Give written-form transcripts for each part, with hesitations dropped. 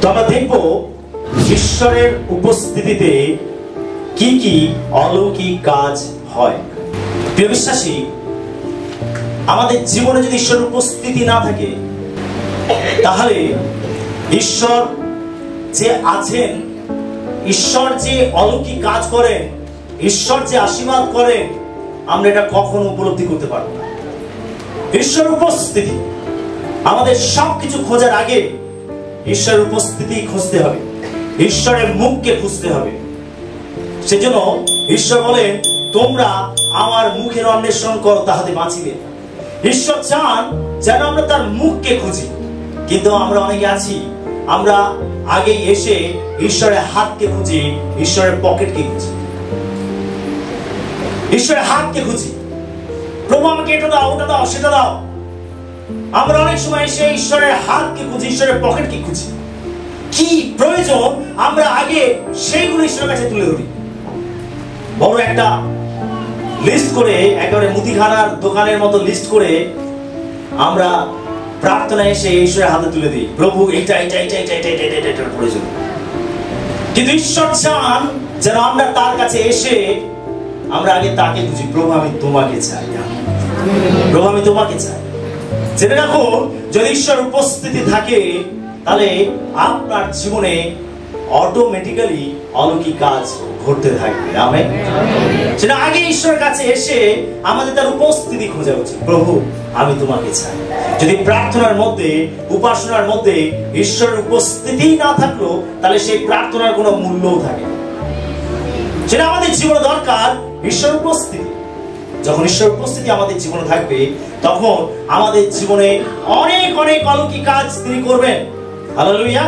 তো আমরা দেখব ঈশ্বরের উপস্থিতিতে কি কি অলৌকিক কাজ হয়। প্রিয় বিশ্বাসী, আমাদের জীবনে যদি ঈশ্বরের উপস্থিতি না থাকে, তাহলে ঈশ্বর যে আছেন, ঈশ্বর যে অলৌকিক কাজ করেন, ঈশ্বর যে আশীর্বাদ করেন, আমরা এটা কখনো উপলব্ধি করতে পারবো না। ঈশ্বরের উপস্থিতি, আমাদের সবকিছু খোঁজার আগে ঈশ্বরের উপস্থিতি খুঁজতে হবে, ঈশ্বরের মুখকে খুঁজতে হবে। সেজন্য ঈশ্বর বলেন, তোমরা আমার মুখের অন্বেষণ করো, তাহাতে বাঁচিবে। ঈশ্বর চান যেন আমরা তার মুখকে খুঁজি। কিন্তু আমরা অনেকে আছি, আমরা আগে এসে ঈশ্বরের হাতকে খুঁজি, ঈশ্বরের পকেটকে খুঁজি, ঈশ্বরের হাতকে খুঁজি। প্রভু আমাকে এটা দাও, ওটা দাও, সেটা দাও। আমরা অনেক সময় এসে ঈশ্বরের হাতকে খুঁজি, ঈশ্বরের পকেটকে খুঁজি। কি প্রয়োজন আমরা আগে সেইগুলো ঈশ্বরের কাছে তুলে ধরি। বড় একটা লিস্ট করে, একেবারে মুদিখানার দোকানের মতো লিস্ট করে আমরা প্রার্থনা এসে ঈশ্বরের হাতে তুলে দিই, প্রভু এইটা এইটা এইটা এইটা এইটা এইটা এইটা এটার প্রয়োজন। কিন্তু ঈশ্বর চান যেন আমরা তার কাছে এসে আমরা আগে তাকে খুঁজি, প্রভু আমি তোমাকে চাই, প্রভু আমি তোমাকে চাই। জেনে রাখো, যদি ঈশ্বর উপস্থিতি থাকে, তাহলে আপনার জীবনে অটোমেটিক্যালি অলৌকিক কাজ ঘটতে থাকবে। আমেন। সেটা আগে ঈশ্বরের কাছে এসে আমাদের তার উপস্থিতি খোঁজা উচিত। প্রভু আমি তোমাকে চাই। যদি প্রার্থনার মধ্যে, উপাসনার মধ্যে ঈশ্বরের উপস্থিতি না থাকলো, তাহলে সেই প্রার্থনার কোনো মূল্যও থাকে না। সেটা আমাদের জীবনে দরকার ঈশ্বরের উপস্থিতি। যখন ঈশ্বরের উপস্থিতি আমাদের জীবনে থাকবে, তখন আমাদের জীবনে অনেক অনেক অলৌকিক কাজ তিনি করবেন। হালেলুয়া।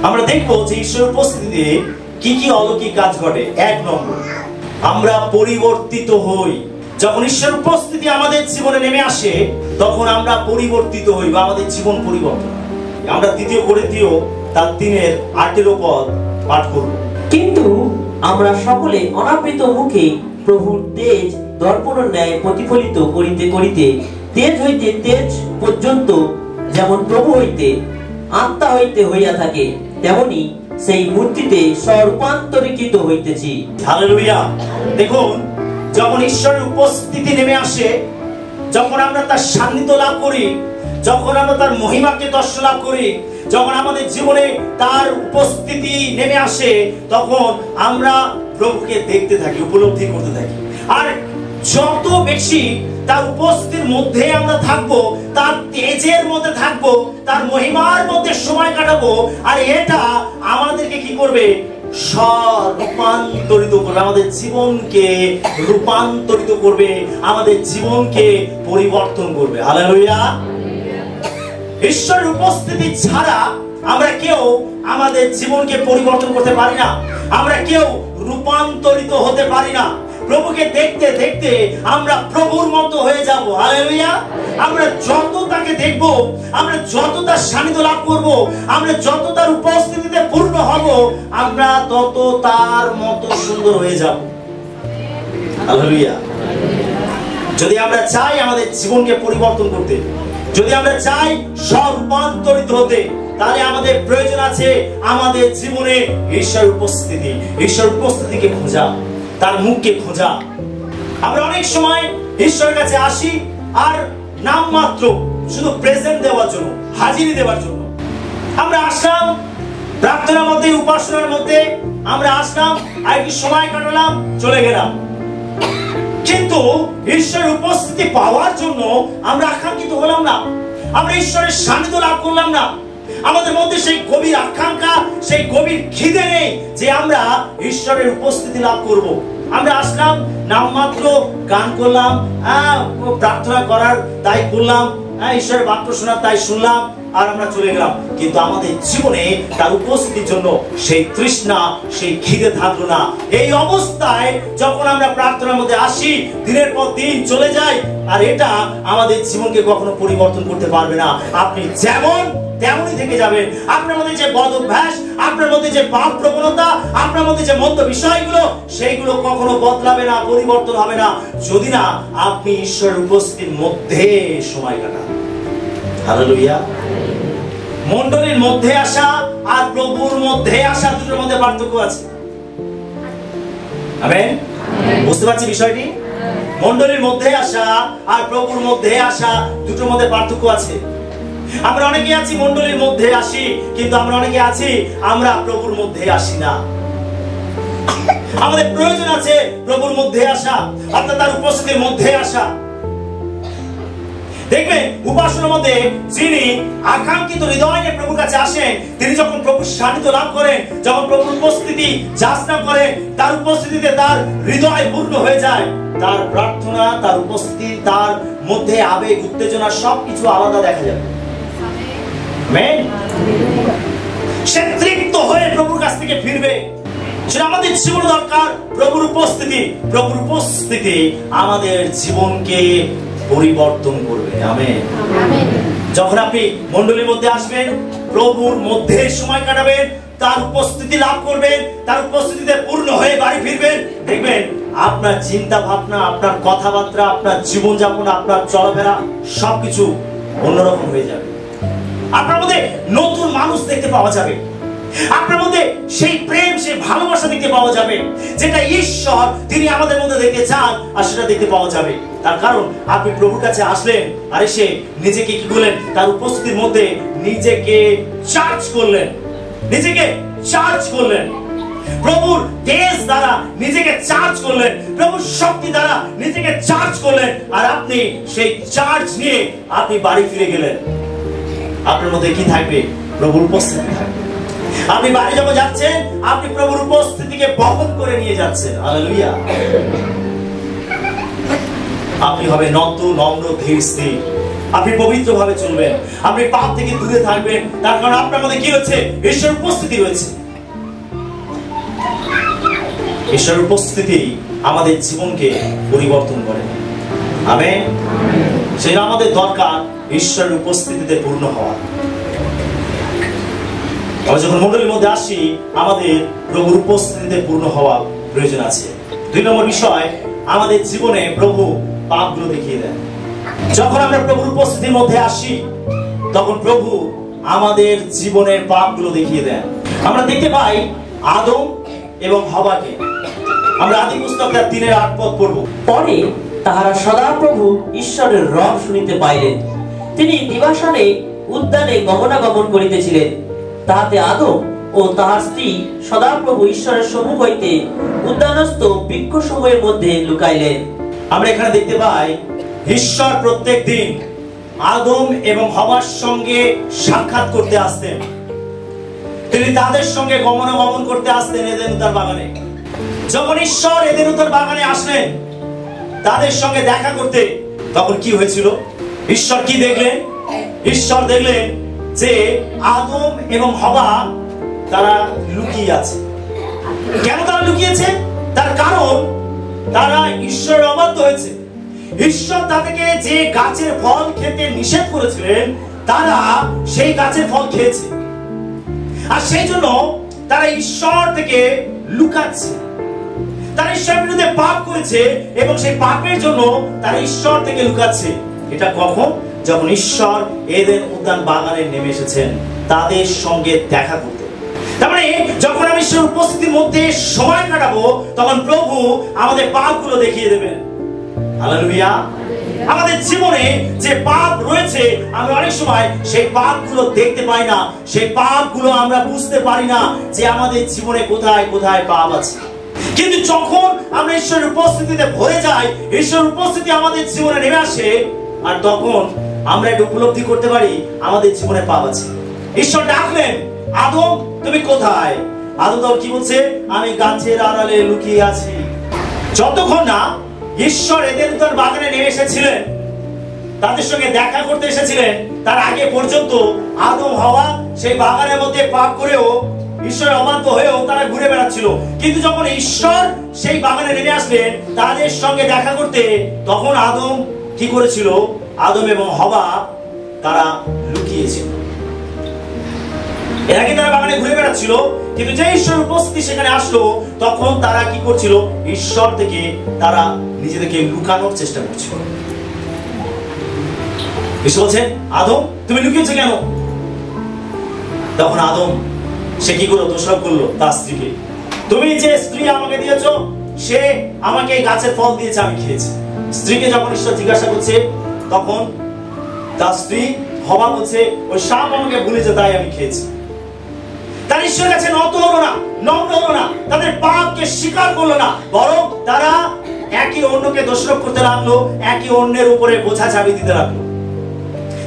আমরা দেখবো যে ঈশ্বরের উপস্থিতিতে কি কি অলৌকিক কাজ ঘটে। 1 নম্বর, আমরা পরিবর্তিত হই। যখন ঈশ্বরের উপস্থিতি আমাদের জীবনে নেমে আসে, তখন আমরা পরিবর্তিত হই বা আমাদের জীবন পরিবর্তন। আমরা 2 কোরিন্থীয় 3:8 পদ পাঠ করব। কিন্তু আমরা সকলে অনাবৃত মুখে প্রভুর তেজ দর্পণের ন্যায় প্রতিফলিত করিতে করিতে তেজ হইতে তেজ পর্যন্ত যেমন প্রভু হইতে আত্মা হইতে হইয়া থাকে, তেমনি সেই মূর্তিতে স্বরূপান্তরিত হইতেছি। হালেলুয়া। দেখুন, যখন ঈশ্বরের উপস্থিতি নেমে আসে, যখন আমরা তার সান্নিধ্য লাভ করি, যখন আমরা তার মহিমাকে দর্শন লাভ করি, যখন আমাদের জীবনে তার উপস্থিতি নেমে আসে, তখন আমরা প্রভুকে দেখতে থাকি, উপলব্ধি করতে থাকি। আর যত বেশি তার উপস্থিতির মধ্যে আমরা থাকবো, তার তেজের মধ্যে থাকবো, তার মহিমার মধ্যে সময় কাটাবো, আর এটা আমাদেরকে কি করবে? রূপান্তরিত করবে, আমাদের জীবনকে রূপান্তরিত করবে, আমাদের জীবনকে পরিবর্তন করবে। হালেলুয়া। ঈশ্বরের উপস্থিতি ছাড়া আমরা কেউ আমাদের জীবনকে পরিবর্তন করতে পারি না, আমরা কেউ রূপান্তরিত হতে পারি না। প্রভুকে দেখতে দেখতে আমরা প্রভুর মতো হয়ে যাব। হালেলুয়া। আমরা যত তাকে দেখব, আমরা যত তার সান্নিধ্য লাভ করব, আমরা যত তার উপস্থিতিতে পূর্ণ হব, আমরা তত তার মতো সুন্দর হয়ে যাব। হালেলুয়া। যদি আমরা চাই আমাদের জীবনকে পরিবর্তন করতে, যদি আমরা চাই রূপান্তরিত হতে, তাহলে আমাদের প্রয়োজন আছে আমাদের জীবনে ঈশ্বরের উপস্থিতি, ঈশ্বরের উপস্থিতিকে খোঁজা, তার মুখকে খোঁজা। আমরা অনেক সময় ঈশ্বরের কাছে আসি আর নামমাত্র শুধু প্রেজেন্ট দেওয়ার জন্য, হাজিরি দেওয়ার জন্য আমরা আসলাম, প্রার্থনার মধ্যে, উপাসনার মধ্যে আমরা আসলাম, আর একটু সময় কাটালাম, চলে গেলাম। কিন্তু ঈশ্বরের উপস্থিতি পাওয়ার জন্য আমরা আকাঙ্ক্ষিত হলাম না, আমরা ঈশ্বরের সান্নিধ্য লাভ করলাম না। আমাদের মধ্যে সেই গভীর আকাঙ্ক্ষা, সেই গভীর খিদে নেই যে আমরা ঈশ্বরের উপস্থিতি লাভ করব। আমরা আসলাম, নামমাত্র গান করলাম, প্রার্থনা করার তাই করলাম, ঈশ্বরের বাক্য শোনার তাই শুনলাম, আর আমরা চলে গেলাম। কিন্তু আমাদের জীবনে তার উপস্থিতির জন্য সেই তৃষ্ণা, সেই খিদে থাকলো না। এই অবস্থায় যখন আমরা প্রার্থনার মধ্যে আসি, দিনের পর দিন চলে যায়, আর এটা আমাদের জীবনকে কখনো পরিবর্তন করতে পারবে না। আপনি যেমন তেমনই থেকে যাবেন। আপনার মধ্যে যে বদ অভ্যাস, আপনার মধ্যে যে পাপ প্রবণতা, আপনার মধ্যে যে মন্দ বিষয়গুলো, সেইগুলো কখনো বদলাবে না, পরিবর্তন হবে না, যদি না আপনি ঈশ্বরের উপস্থিতির মধ্যে সময় কাটান। হালেলুয়া। মণ্ডলীর মধ্যে আসা আর প্রভুর মধ্যে আসা দুটোর মধ্যে পার্থক্য আছে। আমেন? বুঝতে পারছি বিষয়টি? মণ্ডলীর মধ্যে আসা আর প্রভুর মধ্যে আসা দুটোর মধ্যে পার্থক্য আছে। আমরা অনেকে আছি মণ্ডলীর মধ্যে আসি, কিন্তু আমরা অনেকে আছি আমরা প্রভুর মধ্যে আসি না। আমাদের প্রয়োজন আছে প্রভুর মধ্যে আসা, অর্থাৎ তার উপস্থিতির মধ্যে আসা। দেখবেন উপাসনার মধ্যে যিনি আকাঙ্ক্ষিত হৃদয় নিয়ে প্রভুর কাছে আসেন, তিনি যখন প্রভুর সান্নিধ্য লাভ করেন, যখন প্রভুর উপস্থিতি যাচনা করেন, তার উপস্থিতিতে তার হৃদয় পূর্ণ হয়ে যায়। তার প্রার্থনা, তার উপস্থিতি, তার মধ্যে আবেগ, উত্তেজনা সবকিছু আলাদা দেখা যাবে। আমেন? সে তৃপ্ত হয়ে প্রভুর কাছ থেকে ফিরবে। সেটা আমাদের জীবন দরকার। প্রভুর উপস্থিতি, প্রভুর উপস্থিতি আমাদের জীবনকে পরিবর্তন করবে। আমেন? যখন আপনি মণ্ডলীর মধ্যে আসবেন, প্রভুর মধ্যে সময় কাটাবেন, তার উপস্থিতি লাভ করবেন, তার উপস্থিতিতে পূর্ণ হয়ে বাড়ি ফিরবেন, দেখবেন আপনার চিন্তা ভাবনা, আপনার কথাবার্তা, আপনার জীবনযাপন, আপনার চলাফেরা সবকিছু অন্যরকম হয়ে যাবে। আপনার মধ্যে নতুন মানুষ দেখতে পাওয়া যাবে। আপনার মধ্যে সেই প্রেম, সেই ভালোবাসা দেখতে পাওয়া যাবে, যেটা ঈশ্বর তিনি আমাদের মধ্যে দেখতে চান, আর সেটা দেখতে পাওয়া যাবে। তার কারণ আপনি প্রভুর কাছে আসলেন, আর এসে নিজেকে কি করলেন? তার উপস্থিতির মধ্যে নিজেকে চার্জ করলেন, নিজেকে চার্জ করলেন। প্রভুর তেজ দ্বারা নিজেকে চার্জ করলেন, প্রভুর শক্তি দ্বারা নিজেকে চার্জ করলেন, আর আপনি সেই চার্জ নিয়ে আপনি বাড়ি ফিরে গেলেন। আপনার মধ্যে কি থাকবে? প্রভুর উপস্থিতি থাকবে। আপনি বাড়ি যখন যাচ্ছেন, আপনি প্রভুর উপস্থিতিকে বহন করে নিয়ে যাচ্ছেন। হালেলুয়া। আপনি হবে নত, নম্র, ধীর, স্থির। আপনি পবিত্রভাবে চলবেন, আপনি পাপ থেকে দূরে থাকবেন। তার কারণ আপনার মধ্যে কি হচ্ছে? ঈশ্বরের উপস্থিতি রয়েছে। ঈশ্বরের উপস্থিতি আমাদের জীবনকে পরিবর্তন করে। আমেন? সেটা আমাদের দরকার, ঈশ্বরের উপস্থিতিতে পূর্ণ হওয়া। আমরা যখন মণ্ডলীর মধ্যে আসি, আমাদের প্রভুর উপস্থিতিতে পূর্ণ হওয়া প্রয়োজন আছে। 2 নম্বর বিষয়, আমাদের জীবনে প্রভু পাপগুলো দেখিয়ে দেন। যখন আমরা প্রভুর উপস্থিতির মধ্যে আসি, তখন প্রভু আমাদের জীবনের পাপগুলো দেখিয়ে দেন। আমরা দেখতে পাই আদম এবং হওয়াকে। আমরা আদি পুস্তক 3:8 পদ পড়ব। পরে তাহারা সদাপ্রভু ঈশ্বরের রব শুনিতে পাইলেন। তিনি দিবাসনে উদ্যানে গমনাগমন করিতেছিলেন। তাহাতে আদম ও তাহার স্ত্রী সদাপ্রভু ঈশ্বরের সম্মুখ হইতে উদ্যানস্থ বৃক্ষসমূহের মধ্যে লুকাইলেন। আমরা এখানে দেখতে পাই ঈশ্বর প্রত্যেক দিন আদম এবং হওয়ার সঙ্গে সাক্ষাৎ করতে আসতেন। তিনি তাদের সঙ্গে গমনাগমন করতে আসতেন এদেন উদ্যান বাগানে। যখন ঈশ্বর এদেন উদ্যান বাগানে আসলেন তাদের সঙ্গে দেখা করতে, তখন কি হয়েছিল? ঈশ্বর কি দেখলেন? ঈশ্বর দেখলেন যে আদম এবং হওয়া তারা লুকিয়ে আছে। কেন তারা লুকিয়েছে? তার কারণ তারা ঈশ্বরের অবাধ্য হয়েছে। ঈশ্বর তাদেরকে যে গাছের ফল খেতে নিষেধ করেছিলেন, তারা সেই গাছের ফল খেয়েছে, আর সেই জন্য তারা ঈশ্বর থেকে লুকাচ্ছে। তারা ঈশ্বরের বিরুদ্ধে পাপ করেছে এবং সেই পাপের জন্য তারা ঈশ্বর থেকে লুকাচ্ছে। এটা কখন? যখন ঈশ্বর এদেন উদ্যান বাগানে নেমে এসেছেন তাদের সঙ্গে দেখা করতে। তার মানে যখন আমি ঈশ্বরের উপস্থিতির মধ্যে সময় কাটাবো, তখন প্রভু আমাদের পাপগুলো দেখিয়ে দেবেন। হালেলুয়া। আমাদের জীবনে যে পাপ রয়েছে, আমরা অনেক সময় সেই পাপগুলো দেখতে পাই না, সেই পাপগুলো আমরা বুঝতে পারি না যে আমাদের জীবনে কোথায় কোথায় পাপ আছে। কিন্তু যখন আমরা ঈশ্বরের উপস্থিতিতে ভরে যাই, ঈশ্বরের উপস্থিতি আমাদের জীবনে নেমে আসে, আর তখন আমরা এটা উপলব্ধি করতে পারি আমাদের জীবনে পাপ আছে। ঈশ্বর ডাকলেন, আদম তুমি কোথায়? আদম তখন কি বলছে? আমি গাছের আড়ালে লুকিয়ে আছি। যতক্ষণ না ঈশ্বর এদেন উদ্যান বাগানে নেমে এসেছিলেন, তাদের সঙ্গে দেখা করতে এসেছিলেন, তার আগে পর্যন্ত আদম হওয়া সেই বাগানের মধ্যে পাপ করেও ঈশ্বরের অবাধ্য হয়েও তারা ঘুরে বেড়াচ্ছিল। কিন্তু যখন ঈশ্বর সেই বাগানে নেমে আসলেন তাদের সঙ্গে দেখা করতে, তখন আদম কি করেছিল? আদম এবং হওয়া তারা লুকিয়েছিল। এর আগে তারা বাগানে ঘুরে বেড়াচ্ছিল, কিন্তু যে ঈশ্বরের উপস্থিতি সেখানে আসলো, তখন তারা কি করছিল? ঈশ্বর থেকে তারা নিজেদেরকে লুকানোর চেষ্টা করছিল। ঈশ্বর বলছেন, আদম তুমি লুকিয়েছো কেন? তখন আদম সে কি করলো? দোষারোপ করলো তার স্ত্রীকে, তুমি যে স্ত্রী আমাকে দিয়েছো সে আমাকে এই গাছের ফল দিয়েছে, আমি খেয়েছি। স্ত্রীকে যখন ঈশ্বর জিজ্ঞাসা করছে তখন তার স্ত্রী হবা বলছে ওই সাপ আমাকে বলেছে তাই আমি খেয়েছি। তার ঈশ্বরের কাছে নত হলো না, নম্র হলো না, তাদের পাপকে স্বীকার করলো না, বরং তারা একে অন্যকে দোষারোপ করতে লাগলো, একে অন্যের উপরে বোঝা চাপিয়ে দিতে লাগলো।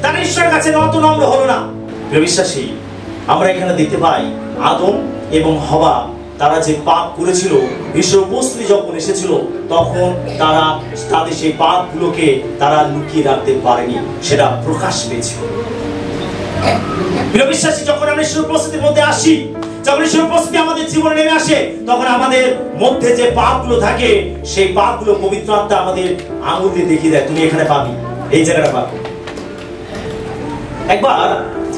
তারা ঈশ্বরের কাছে নত নম্র হলো না। প্রিয় বিশ্বাসী, আমরা এখানে দেখতে পাই আদম এবং হবা তারা যে পাপ করেছিল, ঈশ্বর উপস্থিতি যখন এসেছিল তখন তারা তাদের সেই পাপগুলোকে তারা লুকিয়ে রাখতে পারেনি, সেটা প্রকাশ পেয়েছিল। প্রিয় বিশ্বাসী, যখন আমরা ঈশ্বর উপস্থিতির মধ্যে আসি, যখন ঈশ্বর উপস্থিতি আমাদের জীবনে নেমে আসে, তখন আমাদের মধ্যে যে পাপগুলো থাকে সেই পাপগুলো পবিত্র আত্মা আমাদের আঙুল দিয়ে দেখিয়ে দেয়, তুমি এখানে পাবি, এই জায়গাটা পাবি। একবার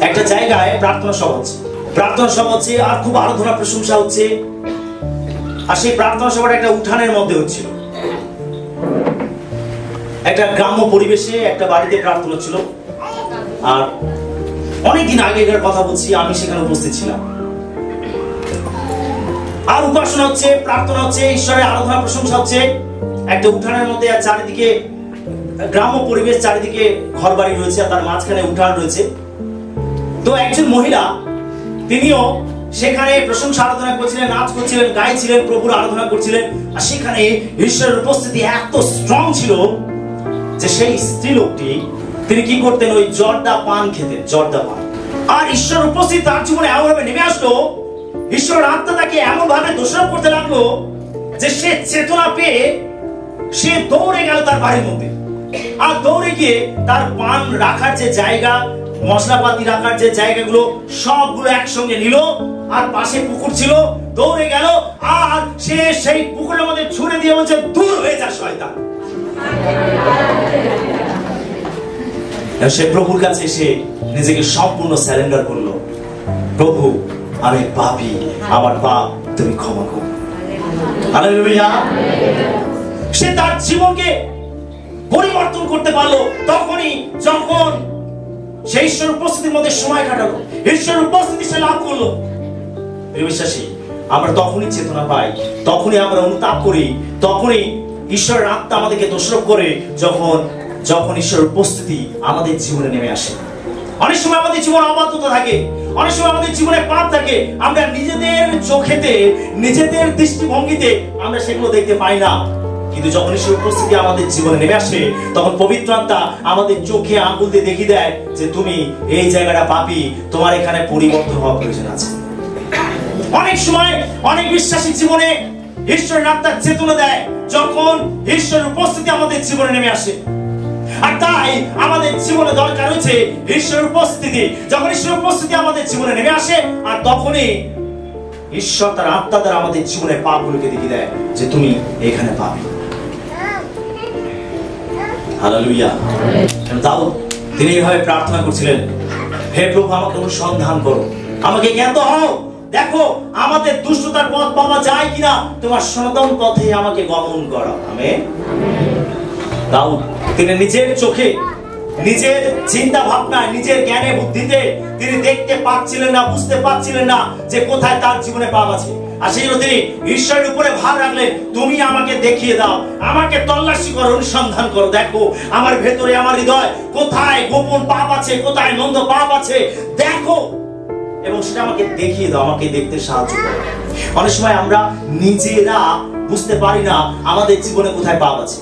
একটা জায়গায় প্রার্থনা সভা হচ্ছে, প্রার্থনা সভা হচ্ছে আর খুব আরাধনা প্রশংসা হচ্ছে, আর সেই প্রার্থনা সভাটা একটা উঠানের মধ্যে হচ্ছিল। একটা গ্রাম্য পরিবেশে একটা বাড়িতে প্রার্থনা ছিল, আর অনেকদিন আগেকার কথা বলছি, আমি সেখানে উপস্থিত ছিলাম। আর উপাসনা হচ্ছে, প্রার্থনা হচ্ছে, ঈশ্বরের আরাধনা প্রশংসা হচ্ছে একটা উঠানের মধ্যে, আর চারিদিকে গ্রাম্য পরিবেশ, চারিদিকে ঘর বাড়ি রয়েছে, আর তার মাঝখানে উঠান রয়েছে। তো একজন মহিলা তিনিও সেখানে প্রশংসা আরাধনা করছিলেন, নাচ করছিলেন, গাইছিলেন, প্রভুর আরাধনা করছিলেন। আর সেখানে ঈশ্বরের উপস্থিতি এত স্ট্রং ছিল যে সেই স্ত্রী লোকটি তিনি কি করতেন? ওই জর্দা পান খেতেন, জর্দা পান। আর ঈশ্বরের উপস্থিতি তার জীবনে এমন ভাবে নেমে আসলো, ঈশ্বরের আত্মা তাকে এমন ভাবে দোষারোপ করতে লাগলো যে সে চেতনা পেয়ে সে দৌড়ে গেল তার বাড়ির মধ্যে। আর দৌড়ে গিয়ে তার পান রাখার যে জায়গা, মশলাপাতি রাখার যে জায়গাগুলো সবগুলো একসঙ্গে নিল, আর পাশে পুকুর ছিল, দৌড়ে গেল আর সে সেই পুকুরের মধ্যে ছুঁড়ে দিয়ে বলছে, দূর হয়ে যা শয়তান। সে প্রভুর কাছে এসে নিজেকে সম্পূর্ণ সারেন্ডার করলো, প্রভু আমি পাপী, আমার পাপ তুমি ক্ষমা করো। হালেলুয়া। সে তার জীবনকে পরিবর্তন করতে পারলো তখনই যখন সেই ঈশ্বরের উপস্থিতির মধ্যে সময় কাটালো, ঈশ্বরের উপস্থিতি সে লাভ করলো। প্রিয় বিশ্বাসী, আমরা তখনই চেতনা পাই, তখনই আমরা অনুতাপ করি, তখনই ঈশ্বরের আত্মা আমাদেরকে দোষারোপ করে যখন ঈশ্বরের উপস্থিতি আমাদের জীবনে নেমে আসে। অনেক সময় আমাদের জীবনে অবাধ্যতা থাকে, অনেক সময় আমাদের জীবনে পাপ থাকে, আমরা নিজেদের চোখেতে, নিজেদের দৃষ্টিভঙ্গিতে আমরা সেগুলো দেখতে পাই না। কিন্তু যখন ঈশ্বরের উপস্থিতি আমাদের জীবনে নেমে আসে, তখন পবিত্র আত্মা আমাদের চোখে আঙুল দিয়ে দেখিয়ে দেয় যে তুমি এই জায়গাটা পাপী, তোমার এখানে পরিবর্তন হওয়া প্রয়োজন আছে। অনেক সময় অনেক বিশ্বাসী জীবনে ঈশ্বরের আত্মার চেতনা দেয় যখন ঈশ্বরের উপস্থিতি আমাদের জীবনে নেমে আসে। আর তাই আমাদের জীবনে দরকার হচ্ছে ঈশ্বরের উপস্থিতি। যখন ঈশ্বরের উপস্থিতি আমাদের জীবনে নেমে আসে, আর তখনই ঈশ্বর তার আত্মা দ্বারা আমাদের জীবনের পাপগুলোকে দেখিয়ে দেয় যে তুমি এখানে পাবি। হালেলুয়া। দাউদ তিনি এইভাবে প্রার্থনা করছিলেন, হে প্রভু আমাকে অনুসন্ধান করো, আমাকে জ্ঞাত হও, দেখো আমাদের দুষ্টতার পথ পাওয়া যায় কিনা, তোমার সনাতন পথে আমাকে গমন করো। আমেন। দাউদ তিনি নিজের চোখে, নিজের চিন্তা ভাবনায়, নিজের জ্ঞানে বুদ্ধিতে তিনি দেখতে পাচ্ছিলেন না, বুঝতে পাচ্ছিলেন না যে কোথায় তার জীবনে পাপ আছে। আর সেই জন্য তিনি ঈশ্বরের উপরে ভার রাখলেন, তুমি আমাকে দেখিয়ে দাও, আমাকে তল্লাশি করো, অনুসন্ধান করো, দেখো আমার ভেতরে, আমার হৃদয় কোথায় গোপন পাপ আছে, কোথায় মন্দ পাপ আছে, দেখো এবং সেটা আমাকে দেখিয়ে দাও, আমাকে দেখতে সাহায্য করো। অনেক সময় আমরা নিজেরা বুঝতে পারি না আমাদের জীবনে কোথায় পাপ আছে,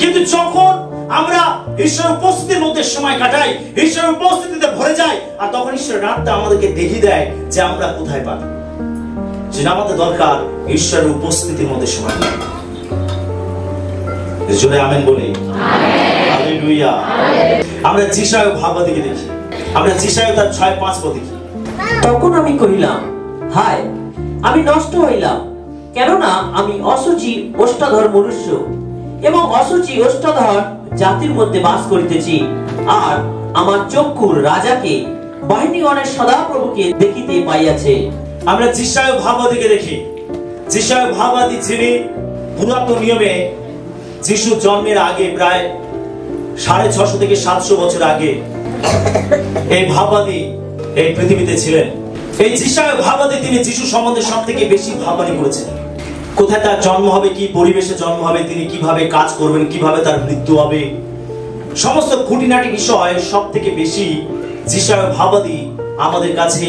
কিন্তু যখন আমরা ঈশ্বরের উপস্থিতির মধ্যে সময় কাটাই, ঈশ্বরের উপস্থিতিতে ভরে যাই, আর তখন ঈশ্বরের আত্মা আমাদেরকে দেখিয়ে দেয় যে আমরা কোথায় পাবি। যেটা আমাদের দরকার ঈশ্বরের উপস্থিতির মধ্যে সময় কাটানো। জোরে আমেন বলি। হালেলুয়া। আমরা যিশায় ভাবা দিকে দেখি, আমরা যিশায় তার 6:5 পদ দেখি। তখন আমি কহিলাম, হায় আমি নষ্ট হইলাম, কেননা আমি অসুচি ওষ্ঠাধর মনুষ্য এবং অসুচি ওষ্ঠাধর জাতির মধ্যে বাস করিতেছি, আর আমার চক্ষু রাজাকে, বাহিনীগণের সদাপ্রভুকে দেখিতে পাইয়াছে। আমরা যিশায় ভাবাদিকে দেখি। যিশায় ভাবাদি যিনি পুরাতন নিয়মে যিশু জন্মের আগে প্রায় 650 থেকে 700 বছর আগে এই ভাবাদি এই পৃথিবীতে ছিলেন। এই যিশায় ভাবাদী তিনি যিশু সম্বন্ধে সব থেকে বেশি ভাববানি করেছেন। কোথায় তার জন্ম হবে, কি পরিবেশে জন্ম হবে, তিনি কিভাবে কাজ করবেন, কিভাবে তার মৃত্যু হবে, সমস্ত খুঁটিনাটি বিষয় সব থেকে বেশি যিশায় ভাবাদী আমাদের কাছে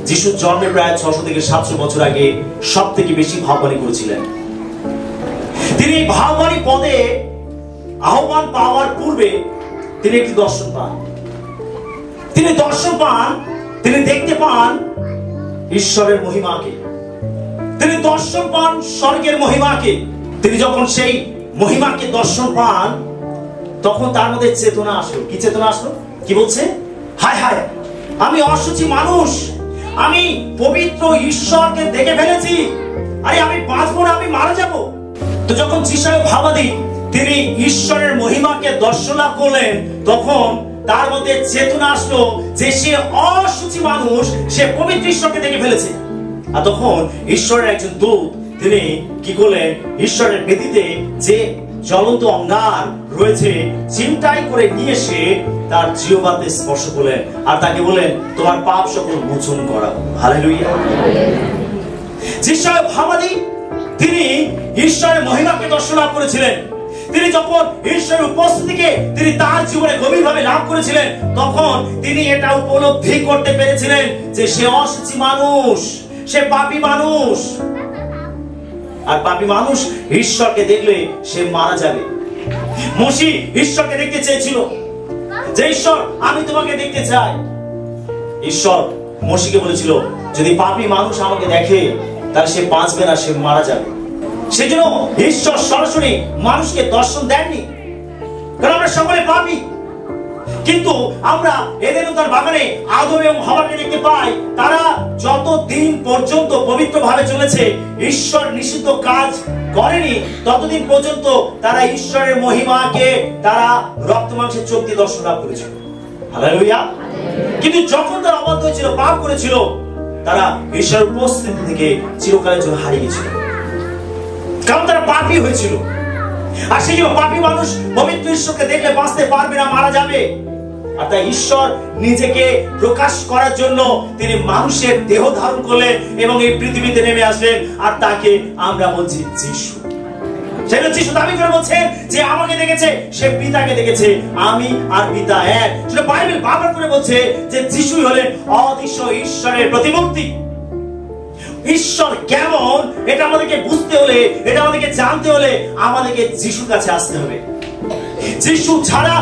যিশুর জন্মের প্রায় 600 থেকে 700 বছর আগে সব থেকে বেশি ভাববানি করেছিলেন। তিনি ভাববানি পদে আহ্বান পাওয়ার পূর্বে তিনি একটি দর্শন পান। তিনি দর্শন পান, তিনি দেখতে পান ঈশ্বরের মহিমাকে, তিনি দর্শন পান স্বর্গের মহিমাকে। তিনি যখন সেই মহিমাকে দর্শন পান তখন তার মধ্যে চেতনা আসলো। কি চেতনা আসলো? কি বলছে? হায় হায়, আমি অসুচি মানুষ, আমি পবিত্র ঈশ্বরকে দেখে ফেলেছি, আরে আমি বাঁচবো না, আমি মারা যাব। তো যখন যিশায় ভাবাদী তিনি ঈশ্বরের মহিমাকে দর্শন লাভ করলেন তখন তার মধ্যে চেতনা আসলো যে সে অসুচি মানুষ, সে পবিত্র ঈশ্বরকে দেখে ফেলেছে। আর তখন ঈশ্বরের একজন দূত তিনি কি করলেন? ঈশ্বরের বেদিতে যে জ্বলন্ত অঙ্গার রয়েছে চিমটাই করে নিয়ে এসে তার জিহ্বাতে স্পর্শ করলেন আর তাকে বললেন, তোমার পাপ সকল মোচন করা। হালেলুয়া। যিশায় ভাবাদী তিনি ঈশ্বরের মহিমাকে দর্শন লাভ করেছিলেন। তিনি যখন ঈশ্বরের উপস্থিতিকে তিনি তার জীবনে গভীরভাবে লাভ করেছিলেন তখন তিনি এটা উপলব্ধি করতে পেরেছিলেন যে সে অসুচি মানুষ, সে পাপী মানুষ। আর পাপী মানুষ ঈশ্বরকে দেখলে সে মারা যাবে। মসি ঈশ্বরকে দেখতে চেয়েছিল যে ঈশ্বর আমি তোমাকে দেখতে চাই। ঈশ্বর মসিকে বলেছিল যদি পাপী মানুষ আমাকে দেখে তাহলে সে বাঁচবে না, সে মারা যাবে। সেজন্য ঈশ্বর সরাসরি মানুষকে দর্শন দেননি, কারণ আমরা সকলে পাপী। কিন্তু আমরা এদেনের বাগানে আদম এবং হাওয়াকে দেখতে পাই, তারা যতদিন পর্যন্ত পবিত্রভাবে চলেছে, ঈশ্বর নিষিদ্ধ কাজ করেনি, ততদিন পর্যন্ত তারা ঈশ্বরের মহিমাকে তারা রক্ত মাংসের চোখ দিয়ে দর্শন লাভ করেছিল। হালেলুয়া। কিন্তু যখন তারা অবাধ্য হয়েছিল, পাপ করেছিল, তারা ঈশ্বরের উপস্থিতি থেকে চিরকালের জন্য হারিয়ে গেছিল, কারণ তারা পাপী হয়েছিল। আর সেই জন্য পাপী মানুষ পবিত্র ঈশ্বরকে দেখলে বাঁচতে পারবে না, মারা যাবে। আর তাই ঈশ্বর নিজেকে প্রকাশ করার জন্য তিনি মানুষের দেহ ধারণ করলেন এবং এই পৃথিবীতে নেমে আসলেন। আর তাকে আমরা বলছি যিশু। সেটা যিশু দাবি করে বলছেন যে আমাকে দেখেছে, সে পিতাকে দেখেছে, আমি আর পিতা এক। সেটা বাইবেল বারবার করে বলছে যে যিশুই হলেন অদৃশ্য ঈশ্বরের প্রতিমূর্তি। ঈশ্বর কেমন এটা আমাদেরকে বুঝতে হলে, এটা আমাদেরকে জানতে হলে আমাদেরকে যিশুর কাছে আসতে হবে। যিশু ছাড়া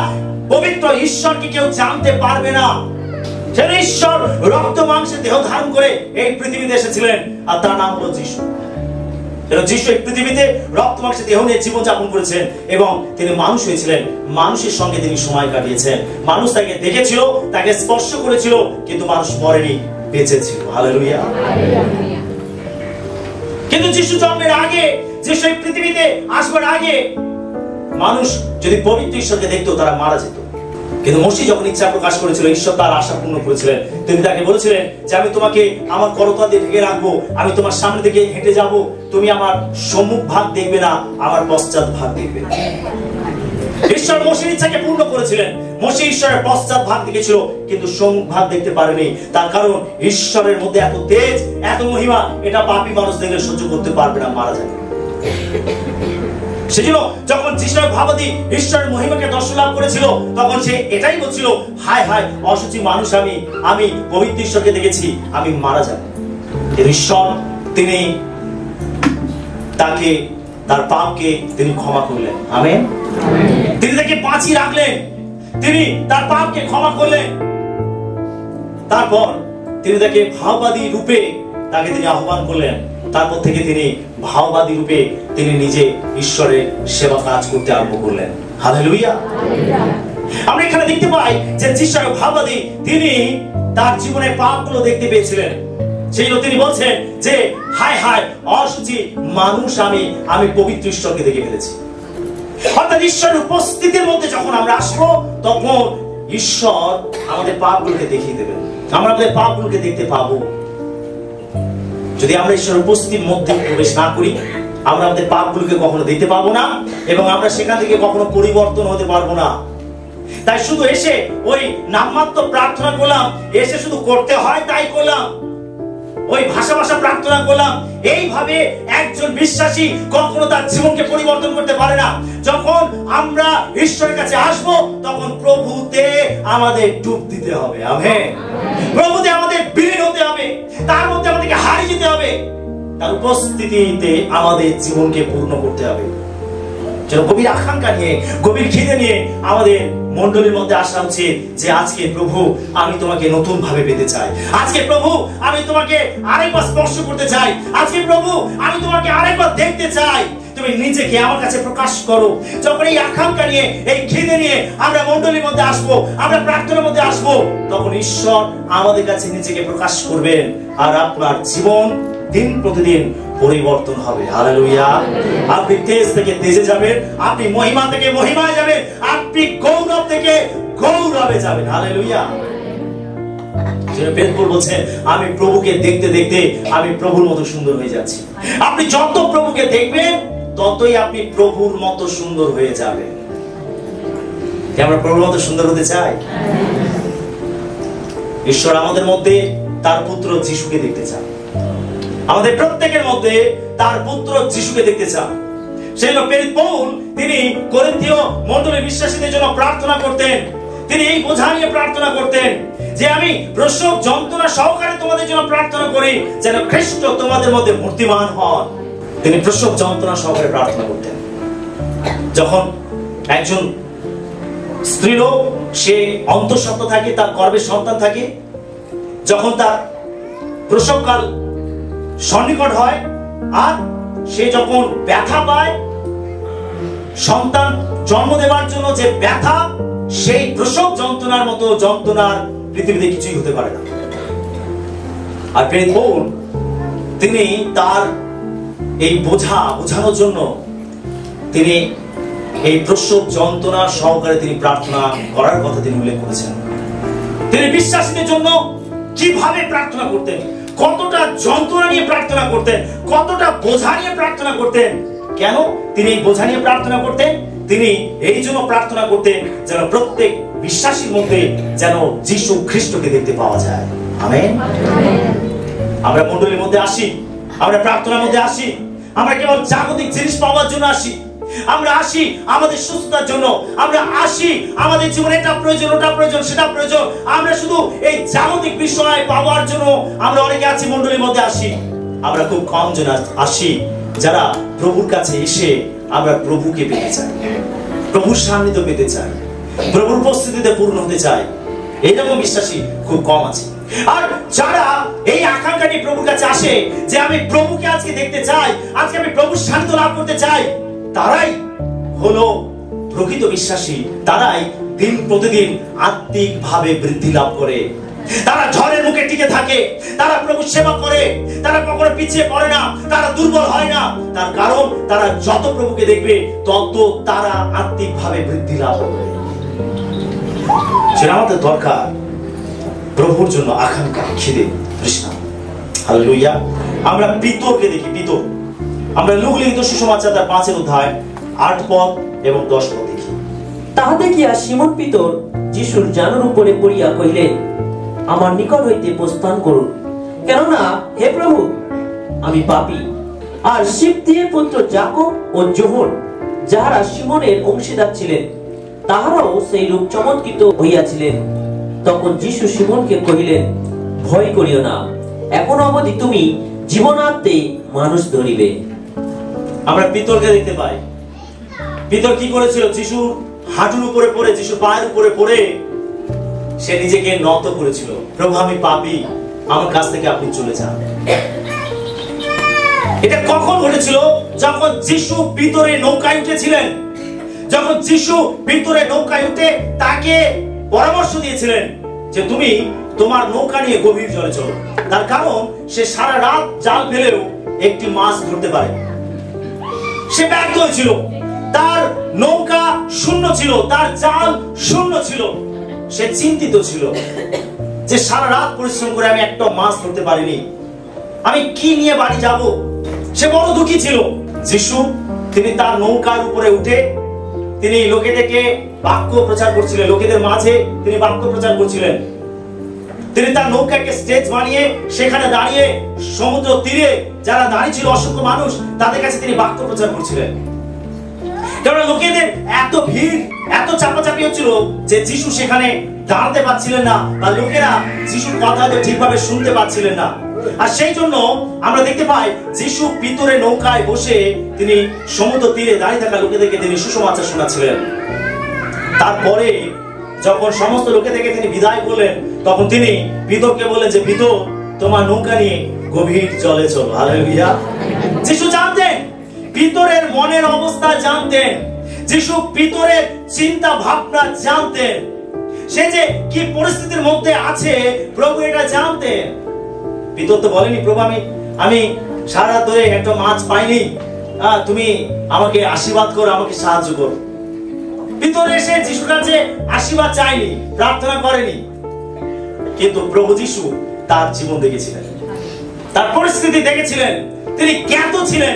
পবিত্র ঈশ্বরকে কেউ জানতে পারবে না। সেটা ঈশ্বর রক্ত মাংসে দেহ ধারণ করে এই পৃথিবীতে এসেছিলেন আর তার নাম হলো যিশু। যিশু এই পৃথিবীতে রক্ত মাংসে দেহ নিয়ে জীবন যাপন করেছেন এবং তিনি মানুষ হয়েছিলেন। মানুষের সঙ্গে তিনি সময় কাটিয়েছেন। মানুষ তাকে দেখেছিল, তাকে স্পর্শ করেছিল, কিন্তু মানুষ মরেনি, বেঁচে ছিল। হালেলুয়া। কিন্তু যিশু জন্মের আগে, যিশু এই পৃথিবীতে আসবার আগে মানুষ যদি পবিত্র ঈশ্বরকে দেখতো তারা মারা যেত। কিন্তু মসি যখন ইচ্ছা প্রকাশ করেছিল, ঈশ্বর তার আশা পূর্ণ করেছিলেন। তিনি তাকে বলেছিলেন যে আমি তোমাকে আমার করতল দিয়ে ঢেকে রাখবো, আমি তোমার সামনে দিকে হেঁটে যাব, তুমি আমার সম্মুখ ভাগ দেখবে না, আমার পশ্চাৎ ভাগ দেখবে। ঈশ্বর মসির ইচ্ছাকে পূর্ণ করেছিলেন। মসি ঈশ্বরের পশ্চাৎ ভাগ দেখেছিল কিন্তু সম্মুখ ভাগ দেখতে পারেনি। তার কারণ ঈশ্বরের মধ্যে এত তেজ, এত মহিমা, এটা পাপী মানুষ দেখলে সহ্য করতে পারবে না, মারা যাবে। সেজন্য যখন যিশায় ভাবাদী ঈশ্বরের মহিমাকে দর্শন লাভ করেছিল তখন সে এটাই বলছিল, হায় হায়, অসুচি মানুষ আমি, আমি পবিত্র ঈশ্বরকে দেখেছি, আমি মারা যাব। ঈশ্বর তিনি তাকে তার পাপকে তিনি ক্ষমা করলেন। আমেন। তিনি তাকে বাঁচিয়ে রাখলেন, তিনি তার পাপকে ক্ষমা করলেন। তারপর তিনি তাকে ভাববাদী রূপে তাকে তিনি আহ্বান করলেন। তারপর থেকে তিনি ভাববাদী রূপে তিনি নিজে ঈশ্বরের সেবা কাজ করতে আরম্ভ করলেন। হালেলুয়া। আমরা এখানে দেখতে পাই যে যিশায় ভাববাদী তিনি তার জীবনের পাপগুলো দেখতে পেয়েছিলেন। সেই জন্য তিনি বলছেন যে হায় হায়, অসুচি মানুষ আমি, আমি পবিত্র ঈশ্বরকে দেখে ফেলেছি। অর্থাৎ ঈশ্বরের উপস্থিতির মধ্যে যখন আমরা আসবো তখন ঈশ্বর আমাদের পাপগুলোকে দেখিয়ে দেবেন, আমরা আমাদের পাপগুলোকে দেখতে পাবো। যদি আমরা ঈশ্বরের উপস্থিতির মধ্যে প্রবেশ না করি আমরা আমাদের পাপগুলোকে কখনো দেখতে পাবো না এবং আমরা সেখান থেকে কখনো পরিবর্তন হতে পারবো না। তাই শুধু এসে ওই নামমাত্র প্রার্থনা করলাম, এসে শুধু করতে হয় তাই করলাম, ওই ভাষা প্রার্থনা করলাম, এইভাবে একজন বিশ্বাসী কখনো তার জীবনকে পরিবর্তন করতে পারে না। যখন আমরা ঈশ্বরের কাছে আসব, তখন প্রভুতে আমাদের ডুব দিতে হবে। আমেন। প্রভুতে আমাদের বিলীন হতে হবে, তার মধ্যে আমাদেরকে হারিয়ে যেতে হবে, তার উপস্থিতিতে আমাদের জীবনকে পূর্ণ করতে হবে। যেন গভীর আকাঙ্ক্ষা নিয়ে, গভীর খিদে নিয়ে আমাদের মণ্ডলীর মধ্যে আসা উচিত যে আজকে প্রভু আমি তোমাকে নতুন ভাবে পেতে চাই, আজকে প্রভু আমি তোমাকে আরেকবার স্পর্শ করতে চাই, আজকে প্রভু আমি তোমাকে আরেকবার দেখতে চাই, তুমি নিজেকে আমার কাছে প্রকাশ করো। যখন এই আকাঙ্ক্ষা নিয়ে, এই খিদে নিয়ে আমরা মণ্ডলীর মধ্যে আসবো, আমরা প্রার্থনার মধ্যে আসবো, তখন ঈশ্বর আমাদের কাছে নিজেকে প্রকাশ করবেন, আর আপনার জীবন দিন প্রতিদিন পরিবর্তন হবে। হালেলুয়া। আপনি তেজ থেকে তেজে যাবেন, আপনি মহিমা থেকে মহিমায় যাবেন, আপনি গৌরব থেকে গৌরবে যাবেন। হালেলুয়া। পেতর বলছেন আমি প্রভুকে দেখতে দেখতে আমি প্রভুর মতো সুন্দর হয়ে যাচ্ছি। আপনি যত প্রভুকে দেখবেন ততই আপনি প্রভুর মতো সুন্দর হয়ে যাবেন। আমরা প্রভুর মতো সুন্দর হতে চাই। ঈশ্বর আমাদের মধ্যে তার পুত্র যিশুকে দেখতে চান, আমাদের প্রত্যেকের মধ্যে তার পুত্র যিশুকে দেখতে চান। সেই জন্য প্রেরিত পৌল তিনি করিন্থীয় মণ্ডলীর বিশ্বাসীদের জন্য প্রার্থনা করতেন। তিনি এই বোঝা নিয়ে প্রার্থনা করতেন যে আমি প্রসব যন্ত্রণা সহকারে তোমাদের জন্য প্রার্থনা করি যেন খ্রিস্ট তোমাদের মধ্যে মূর্তিমান হন। তিনি প্রসব যন্ত্রণা সহকারে প্রার্থনা করতেন। যখন একজন স্ত্রীলোক সে অন্তঃসত্ত্বা থাকে, তার গর্ভে সন্তান থাকে, যখন তার প্রসবকাল সন্নিকট হয় আর সে যখন ব্যথা পায়, সন্তান জন্ম দেওয়ার জন্য যে ব্যথা, সেই প্রসব যন্ত্রণার মতো যন্ত্রণার পৃথিবীতে কিছুই হতে পারে না। আর প্রেরিত পৌল তিনি তার এই বোঝানোর জন্য তিনি এই প্রসব যন্ত্রণা সহকারে তিনি প্রার্থনা করার কথা তিনি উল্লেখ করেছেন। তিনি বিশ্বাসীদের জন্য কিভাবে প্রার্থনা করতেন, কতটা যন্ত্রণা নিয়ে প্রার্থনা করতেন, কতটা বোঝা নিয়ে প্রার্থনা করতেন। কেন তিনি এই বোঝা নিয়ে প্রার্থনা করতেন? তিনি এই জন্য প্রার্থনা করতেন যেন প্রত্যেক বিশ্বাসীর মধ্যে যেন যিশু খ্রিস্টকে দেখতে পাওয়া যায়। আমেন। আমরা মণ্ডলীর মধ্যে আসি, আমরা প্রার্থনার মধ্যে আসি, আমরা কেবল জাগতিক জিনিস পাওয়ার জন্য আসি, আমরা আসি আমাদের সুস্থতার জন্য, আমরা আসি আমাদের জীবনে এটা প্রয়োজন, ওটা প্রয়োজন, সেটা প্রয়োজন, আমরা শুধু এই জাগতিক বিষয় পাওয়ার জন্য আমরা অনেকে আছি মণ্ডলীর মধ্যে আসি। আমরা খুব কম জন আসি যারা প্রভুর কাছে এসে আমরা প্রভুকে পেতে চাই, প্রভুর সান্নিধ্য পেতে চাই, প্রভুর উপস্থিতিতে পূর্ণ হতে চাই। এইরকম বিশ্বাসী খুব কম আছে। আর যারা এই আকাঙ্ক্ষা নিয়ে প্রভুর কাছে আসে যে আমি প্রভুকে আজকে দেখতে চাই, আজকে আমি প্রভুর সান্নিধ্য লাভ করতে চাই, তারাই হলো প্রকৃত বিশ্বাসী। তারাই দিন প্রতিদিন আত্মিক ভাবে বৃদ্ধি লাভ করে, তারা ঝড়ের মুখে টিকে থাকে, তারা প্রভু সেবা করে, তারা কখনো পিছিয়ে পড়ে না, তারা দুর্বল হয় না। তার কারণ তারা যত প্রভুকে দেখবে তত তারা আত্মিক ভাবে বৃদ্ধি লাভ করবে। সেটা আমাদের দরকার, প্রভুর জন্য আকাঙ্ক্ষা, খিদে, তৃষ্ণা। হালেলুয়া। আমরা পিতরকে দেখি। পিতর আমরা লূকা লিখিত সুসমাচার তার 5 অধ্যায় 8 পদ এবং 10 পদ দেখি। তাহা দেখিয়া সিমন পিতর যিশুর জানুর উপরে পড়িয়া কহিলেন, আমার নিকট হইতে প্রস্থান করুন, কেননা হে প্রভু আমি পাপী। আর শিবদিয়ের পুত্র যাকব ও যোহন যাহারা সিমনের অংশীদার ছিলেন, তাহারাও সেই রূপ চমৎকৃত হইয়াছিলেন। তখন যিশু সিমনকে কহিলেন, ভয় করিও না, এখন অবধি তুমি জীবনান্তে মানুষ ধরিবে। আমরা পিতরকে দেখতে পাই। পিতর কি করেছিল? যিশুর হাঁটুর উপরে পড়ে, যিশুর পায়ের উপরে পড়ে সে নিজেকে নত করেছিল, প্রভু আমি পাপী, আমার কাছ থেকে আপনি চলে যান। এটা কখন ঘটেছিল? যখন যিশু পিতরে নৌকায় উঠেছিলেন। যখন যিশু পিতরে নৌকায় উঠে তাকে পরামর্শ দিয়েছিলেন যে তুমি তোমার নৌকা নিয়ে গভীর জলে চলো। তার কারণ সে সারা রাত জাল ফেলেও একটি মাছ ধরতে পারে। সে ব্যর্থ হয়েছিল, তার নৌকা শূন্য ছিল, তার জাল শূন্য ছিল। সে চিন্তিত ছিল যে সারা রাত পরিশ্রম করে আমি একটা মাছ ধরতে পারিনি, আমি কি নিয়ে বাড়ি যাব। সে বড় দুঃখী ছিল। যিশু তিনি তার নৌকার উপরে উঠে তিনি লোকেদেরকে বাক্য প্রচার করছিলেন, লোকেদের মাঝে তিনি বাক্য প্রচার করছিলেন। তিনি তার নৌকাকে স্টেজ বানিয়ে সেখানে দাঁড়িয়ে সমুদ্র তীরে যারা দাঁড়িয়ে ছিল অসংখ্য মানুষ, তাদের কাছে তিনি বাক্য প্রচার করছিলেন। কারণ লোকেদের এত ভিড়, এত চাপাচাপি হচ্ছিল যে যিশু সেখানে দাঁড়াতে পারছিলেন না, বা লোকেরা যিশুর কথা ঠিকভাবে শুনতে পাচ্ছিলেন না। আর সেই জন্য আমরা দেখতে পাই যিশু ভিতরে নৌকায় বসে তিনি সমুদ্র তীরে দাঁড়িয়ে থাকা লোকেদেরকে তিনি সুসমাচার শোনাচ্ছিলেন। তারপরে যখন সমস্ত লোকেদেরকে তিনি বিদায় করলেন, তখন তিনি ভিতরকে বললেন যে ভিতর, তোমার নৌকা নিয়ে গভীর জলে চলো। হালেলুয়া। যিশু জানতেন, ভিতরের মনের অবস্থা জানতেন, যিশু ভিতরের চিন্তা ভাবনা জানতেন, সে যে কি পরিস্থিতির মধ্যে আছে প্রভু এটা জানতেন। ভিতর তো বলেনি, প্রভু আমি সারা রাত ধরে একটা মাছ পাইনি, তুমি আমাকে আশীর্বাদ করো, আমাকে সাহায্য করো। ভিতরে এসে যিশুর কাছে আশীর্বাদ চাইনি, প্রার্থনা করেনি। কিন্তু প্রভু যিশু তার জীবন দেখেছিলেন, তার পরিস্থিতি দেখেছিলেন, তিনি জ্ঞাত ছিলেন।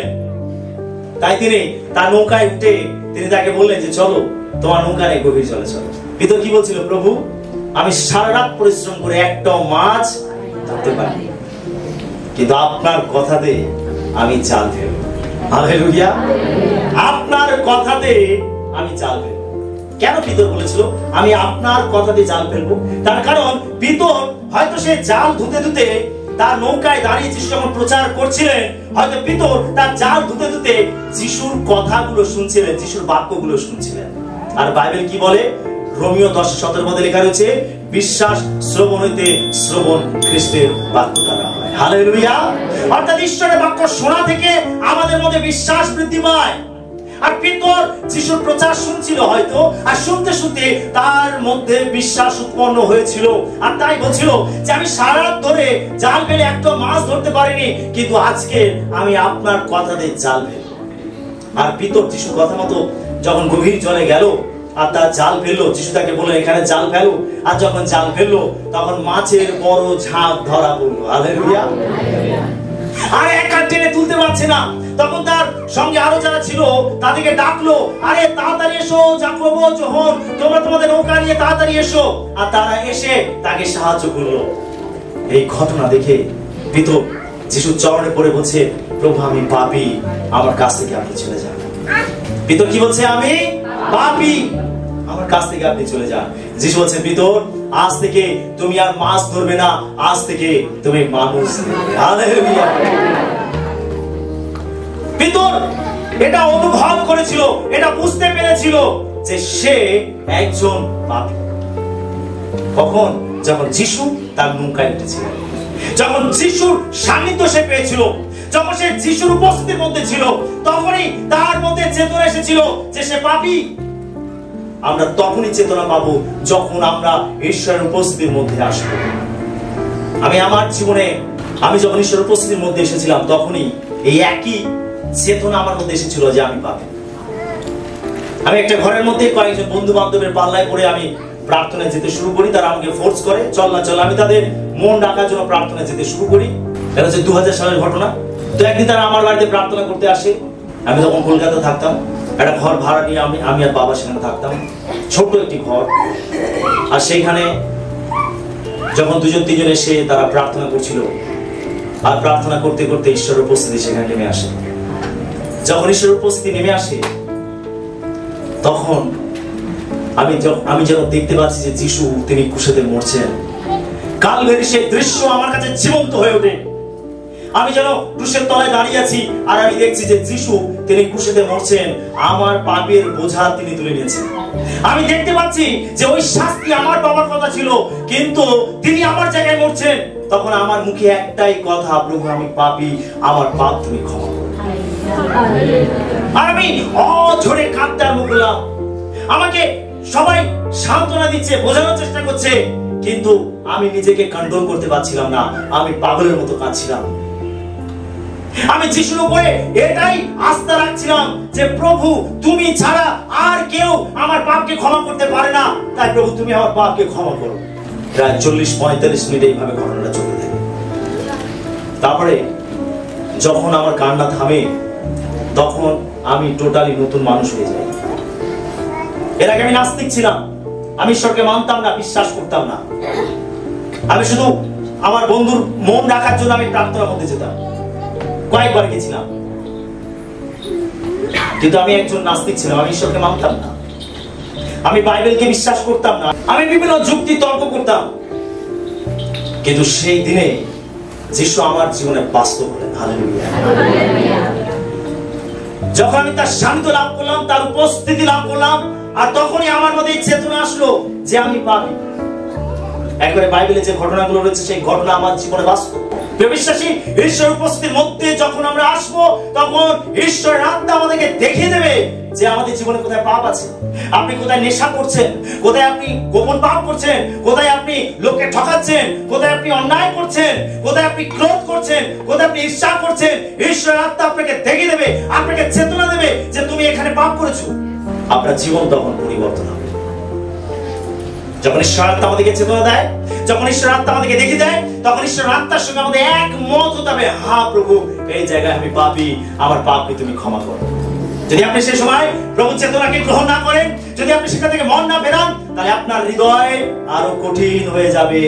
তাই তিনি তার নৌকায় উঠে তিনি তাকে বললেন যে চলো, তোমার নৌকা নিয়ে গভীর জলে চলো। ভিতর কি বলছিল, প্রভু আমি সারা রাত পরিশ্রম করে একটাও মাছ ধরতে পারি, কিন্তু আপনার কথাতে আমি জাল ফেলবো। হালেলুয়া। আপনার কথাতে আমি জাল ফেলবো। কেন ভিতর বলেছিল আমি আপনার কথাতে জাল ফেলবো? তার কারণ ভিতর হয়তো সে জাল ধুতে ধুতে তার নৌকায় দাঁড়িয়ে যিশু যখন প্রচার করছিলেন, হয়তো ভিতর তার জাল ধুতে ধুতে যিশুর কথাগুলো শুনছিলেন, যিশুর বাক্যগুলো শুনছিলেন। আর বাইবেল কি বলে? রোমিও 10:17 মধ্যে লেখা রয়েছে, বিশ্বাস শ্রবণ হইতে, শ্রবণ খ্রিস্টের বাক্য দ্বারা হয়। হালেলুয়া। অর্থাৎ ঈশ্বরের বাক্য শোনা থেকে আমাদের মধ্যে বিশ্বাস বৃদ্ধি পায়। আর ভিতর যিশুর প্রচার শুনছিল হয়তো, আর শুনতে শুনতে তার মধ্যে বিশ্বাস উৎপন্ন হয়েছিল। আর তাই বলছিল যে আমি সারা রাত ধরে জাল ফেলে একটা মাছ ধরতে পারিনি, কিন্তু আজকে আমি আপনার কথাতে জাল ফেলবো। আর ভিতর যিশুর কথা মতো যখন গভীর জলে গেল আর তার জাল ফেললো, যিশু তাকে বললেন এখানে জাল ফেলো। আর যখন জাল ফেললো তখন মাছের বড় ঝাঁক ধরা পড়লো। হালেলুয়া। আর একা টেনে তুলতে পারছে না, তখন তার সঙ্গে আরো যারা ছিল তাদেরকে ডাকলো, আরে তাড়াতাড়ি এসো, যাকোব, যোহন, তোমরা তোমাদের নৌকা নিয়ে তাড়াতাড়ি এসো। আর তারা এসে তাকে সাহায্য করলো। এই ঘটনা দেখে ভিতর যিশুর চরণে পড়ে বলছে, প্রভু আমি পাপী, আমার কাছ থেকে আপনি চলে যান। ভিতর কি বলছে? আমি পাপী, আমার কাছ থেকে আপনি চলে যান। যিশু বলছে, ভিতর আজ থেকে তুমি আর মাছ ধরবে না, আজ থেকে তুমি মানুষ ধরবে। হালেলুয়া। ভিতর এটা অনুভব করেছিল, এটা বুঝতে পেরেছিল যে সে একজন পাপী। কখন? যখন যিশু তার নৌকায় উঠেছিল, যখন যিশুর সান্নিধ্য সে পেয়েছিল, যখন সে যিশুর উপস্থিতির মধ্যে ছিল, তখনই তার মধ্যে চেতনা এসেছিল যে সে পাপী। আমরা তখনই চেতনা পাবো যখন আমরা ঈশ্বরের উপস্থিতির মধ্যে আসবো। আমি আমার জীবনে আমি যখন ঈশ্বরের উপস্থিতির মধ্যে এসেছিলাম, তখনই এই একই চেতনা আমার মধ্যে এসেছিল যে আমি পাপী। আমি একটা ঘরের মধ্যে কয়েকজন বন্ধু বান্ধবের পাল্লায় পড়ে আমি প্রার্থনায় যেতে শুরু করি। তারা আমাকে ফোর্স করে, চল না চল। আমি তাদের মন ডাকার জন্য প্রার্থনায় যেতে শুরু করি। এটা হচ্ছে 2000 সালের ঘটনা। তো একদিন তারা আমার বাড়িতে প্রার্থনা করতে আসে। আমি তখন কলকাতা থাকতাম, একটা ঘর ভাড়া নিয়ে আমি আর বাবা সেখানে থাকতাম, ছোট্ট একটি ঘর। আর সেইখানে যখন 2-3 জন এসে তারা প্রার্থনা করছিল, আর প্রার্থনা করতে করতে ঈশ্বরের উপস্থিতি সেখানে নেমে আসে। যখন ঈশ্বরের উপস্থিতি নেমে আসে, তখন আমি যেন দেখতে পাচ্ছি যে যিশু তিনি ক্রুশে মরছেন। কালভারি সেই দৃশ্য আমার কাছে জীবন্ত হয়ে ওঠে। আমি যেন ক্রুশের তলায় দাঁড়িয়ে আছি, আর আমি দেখছি যে যিশু তিনি ক্রুশে মরছেন, আমার পাপের বোঝা তিনি তুলে নিয়েছেন। আমি দেখতে পাচ্ছি যে ওই শাস্তি আমার বাবার কথা ছিল, কিন্তু তিনি আমার জায়গায় মরছেন। তখন আমার মুখে একটাই কথা, প্রভু আমি পাপী, আমার পাপ তুমি ক্ষমা করো। আর আমি অঝরে কাঁদতে আরম্ভ করলাম। আমাকে সবাই সান্ত্বনা দিচ্ছে, বোঝানোর চেষ্টা করছে, কিন্তু আমি নিজেকে কন্ট্রোল করতে পারছিলাম না। আমি পাগলের মতো কাঁদছিলাম। আমি যিশুর উপরে এটাই আস্থা রাখছিলাম যে প্রভু তুমি ছাড়া আর কেউ আমার পাপকে ক্ষমা করতে পারে না, তাই প্রভু তুমি আমার পাপকে ক্ষমা করো। প্রায় 40-45 মিনিট এইভাবে ঘটনাটা চলতে থাকে। তারপরে যখন আমার কান্না থামে, তখন আমি টোটালি নতুন মানুষ হয়ে যাই। এর আগে আমি নাস্তিক ছিলাম, আমি ঈশ্বরকে মানতাম না, বিশ্বাস করতাম না। আমি শুধু আমার বন্ধুর মন রাখার জন্য আমি প্রার্থনার মধ্যে যেতাম, কয়েকবার গেছিলাম, কিন্তু আমি একজন নাস্তিক ছিলাম। আমি ঈশ্বরকে মানতাম না, আমি বাইবেলকে বিশ্বাস করতাম না, আমি বিভিন্ন যুক্তি তর্ক করতাম। কিন্তু সেই দিনে যিশু আমার জীবনে বাস্তব হলেন। হালেলুয়া। যখন আমি তার সান্নিধ্য লাভ করলাম, তার উপস্থিতি লাভ করলাম, আর তখনই আমার মধ্যে চেতনা আসলো যে আমি পাপী। একবারে বাইবেলে যে ঘটনাগুলো রয়েছে সেই ঘটনা আমার জীবনে বাস্তব। বিশ্বাসী, ঈশ্বরের উপস্থিতির মধ্যে যখন আমরা আসবো, তখন ঈশ্বরের আত্মা আমাদেরকে দেখিয়ে দেবে যে আমাদের জীবনে কোথায় পাপ আছে, আপনি কোথায় নেশা করছেন, কোথায় আপনি গোপন পাপ করছেন, কোথায় আপনি লোককে ঠকাচ্ছেন, কোথায় আপনি অন্যায় করছেন, কোথায় আপনি ক্রোধ করছেন, কোথায় আপনি ঈর্ষা করছেন। ঈশ্বরের আত্মা আপনাকে দেখিয়ে দেবে, আপনাকে চেতনা দেবে যে তুমি এখানে পাপ করেছো। আপনার জীবন তখন পরিবর্তন হবে। যখন ঈশ্বর আত্মা আমাদেরকে চেতনা দেয়, যখন ঈশ্বর আত্মা আমাদেরকে দেখিয়ে দেয়, তখন ঈশ্বর আত্মার সঙ্গে আমাদের একমত হতে হবে, হ্যাঁ প্রভু, এই জায়গায় আমি পাপী, আমার পাপকে তুমি ক্ষমা করো। যদি আপনি সেই সময় প্রভু চেতনাকে গ্রহণ না করেন, যদি আপনি সেখান থেকে মন না ফেরান, তাহলে আপনার হৃদয় আরো কঠিন হয়ে যাবে।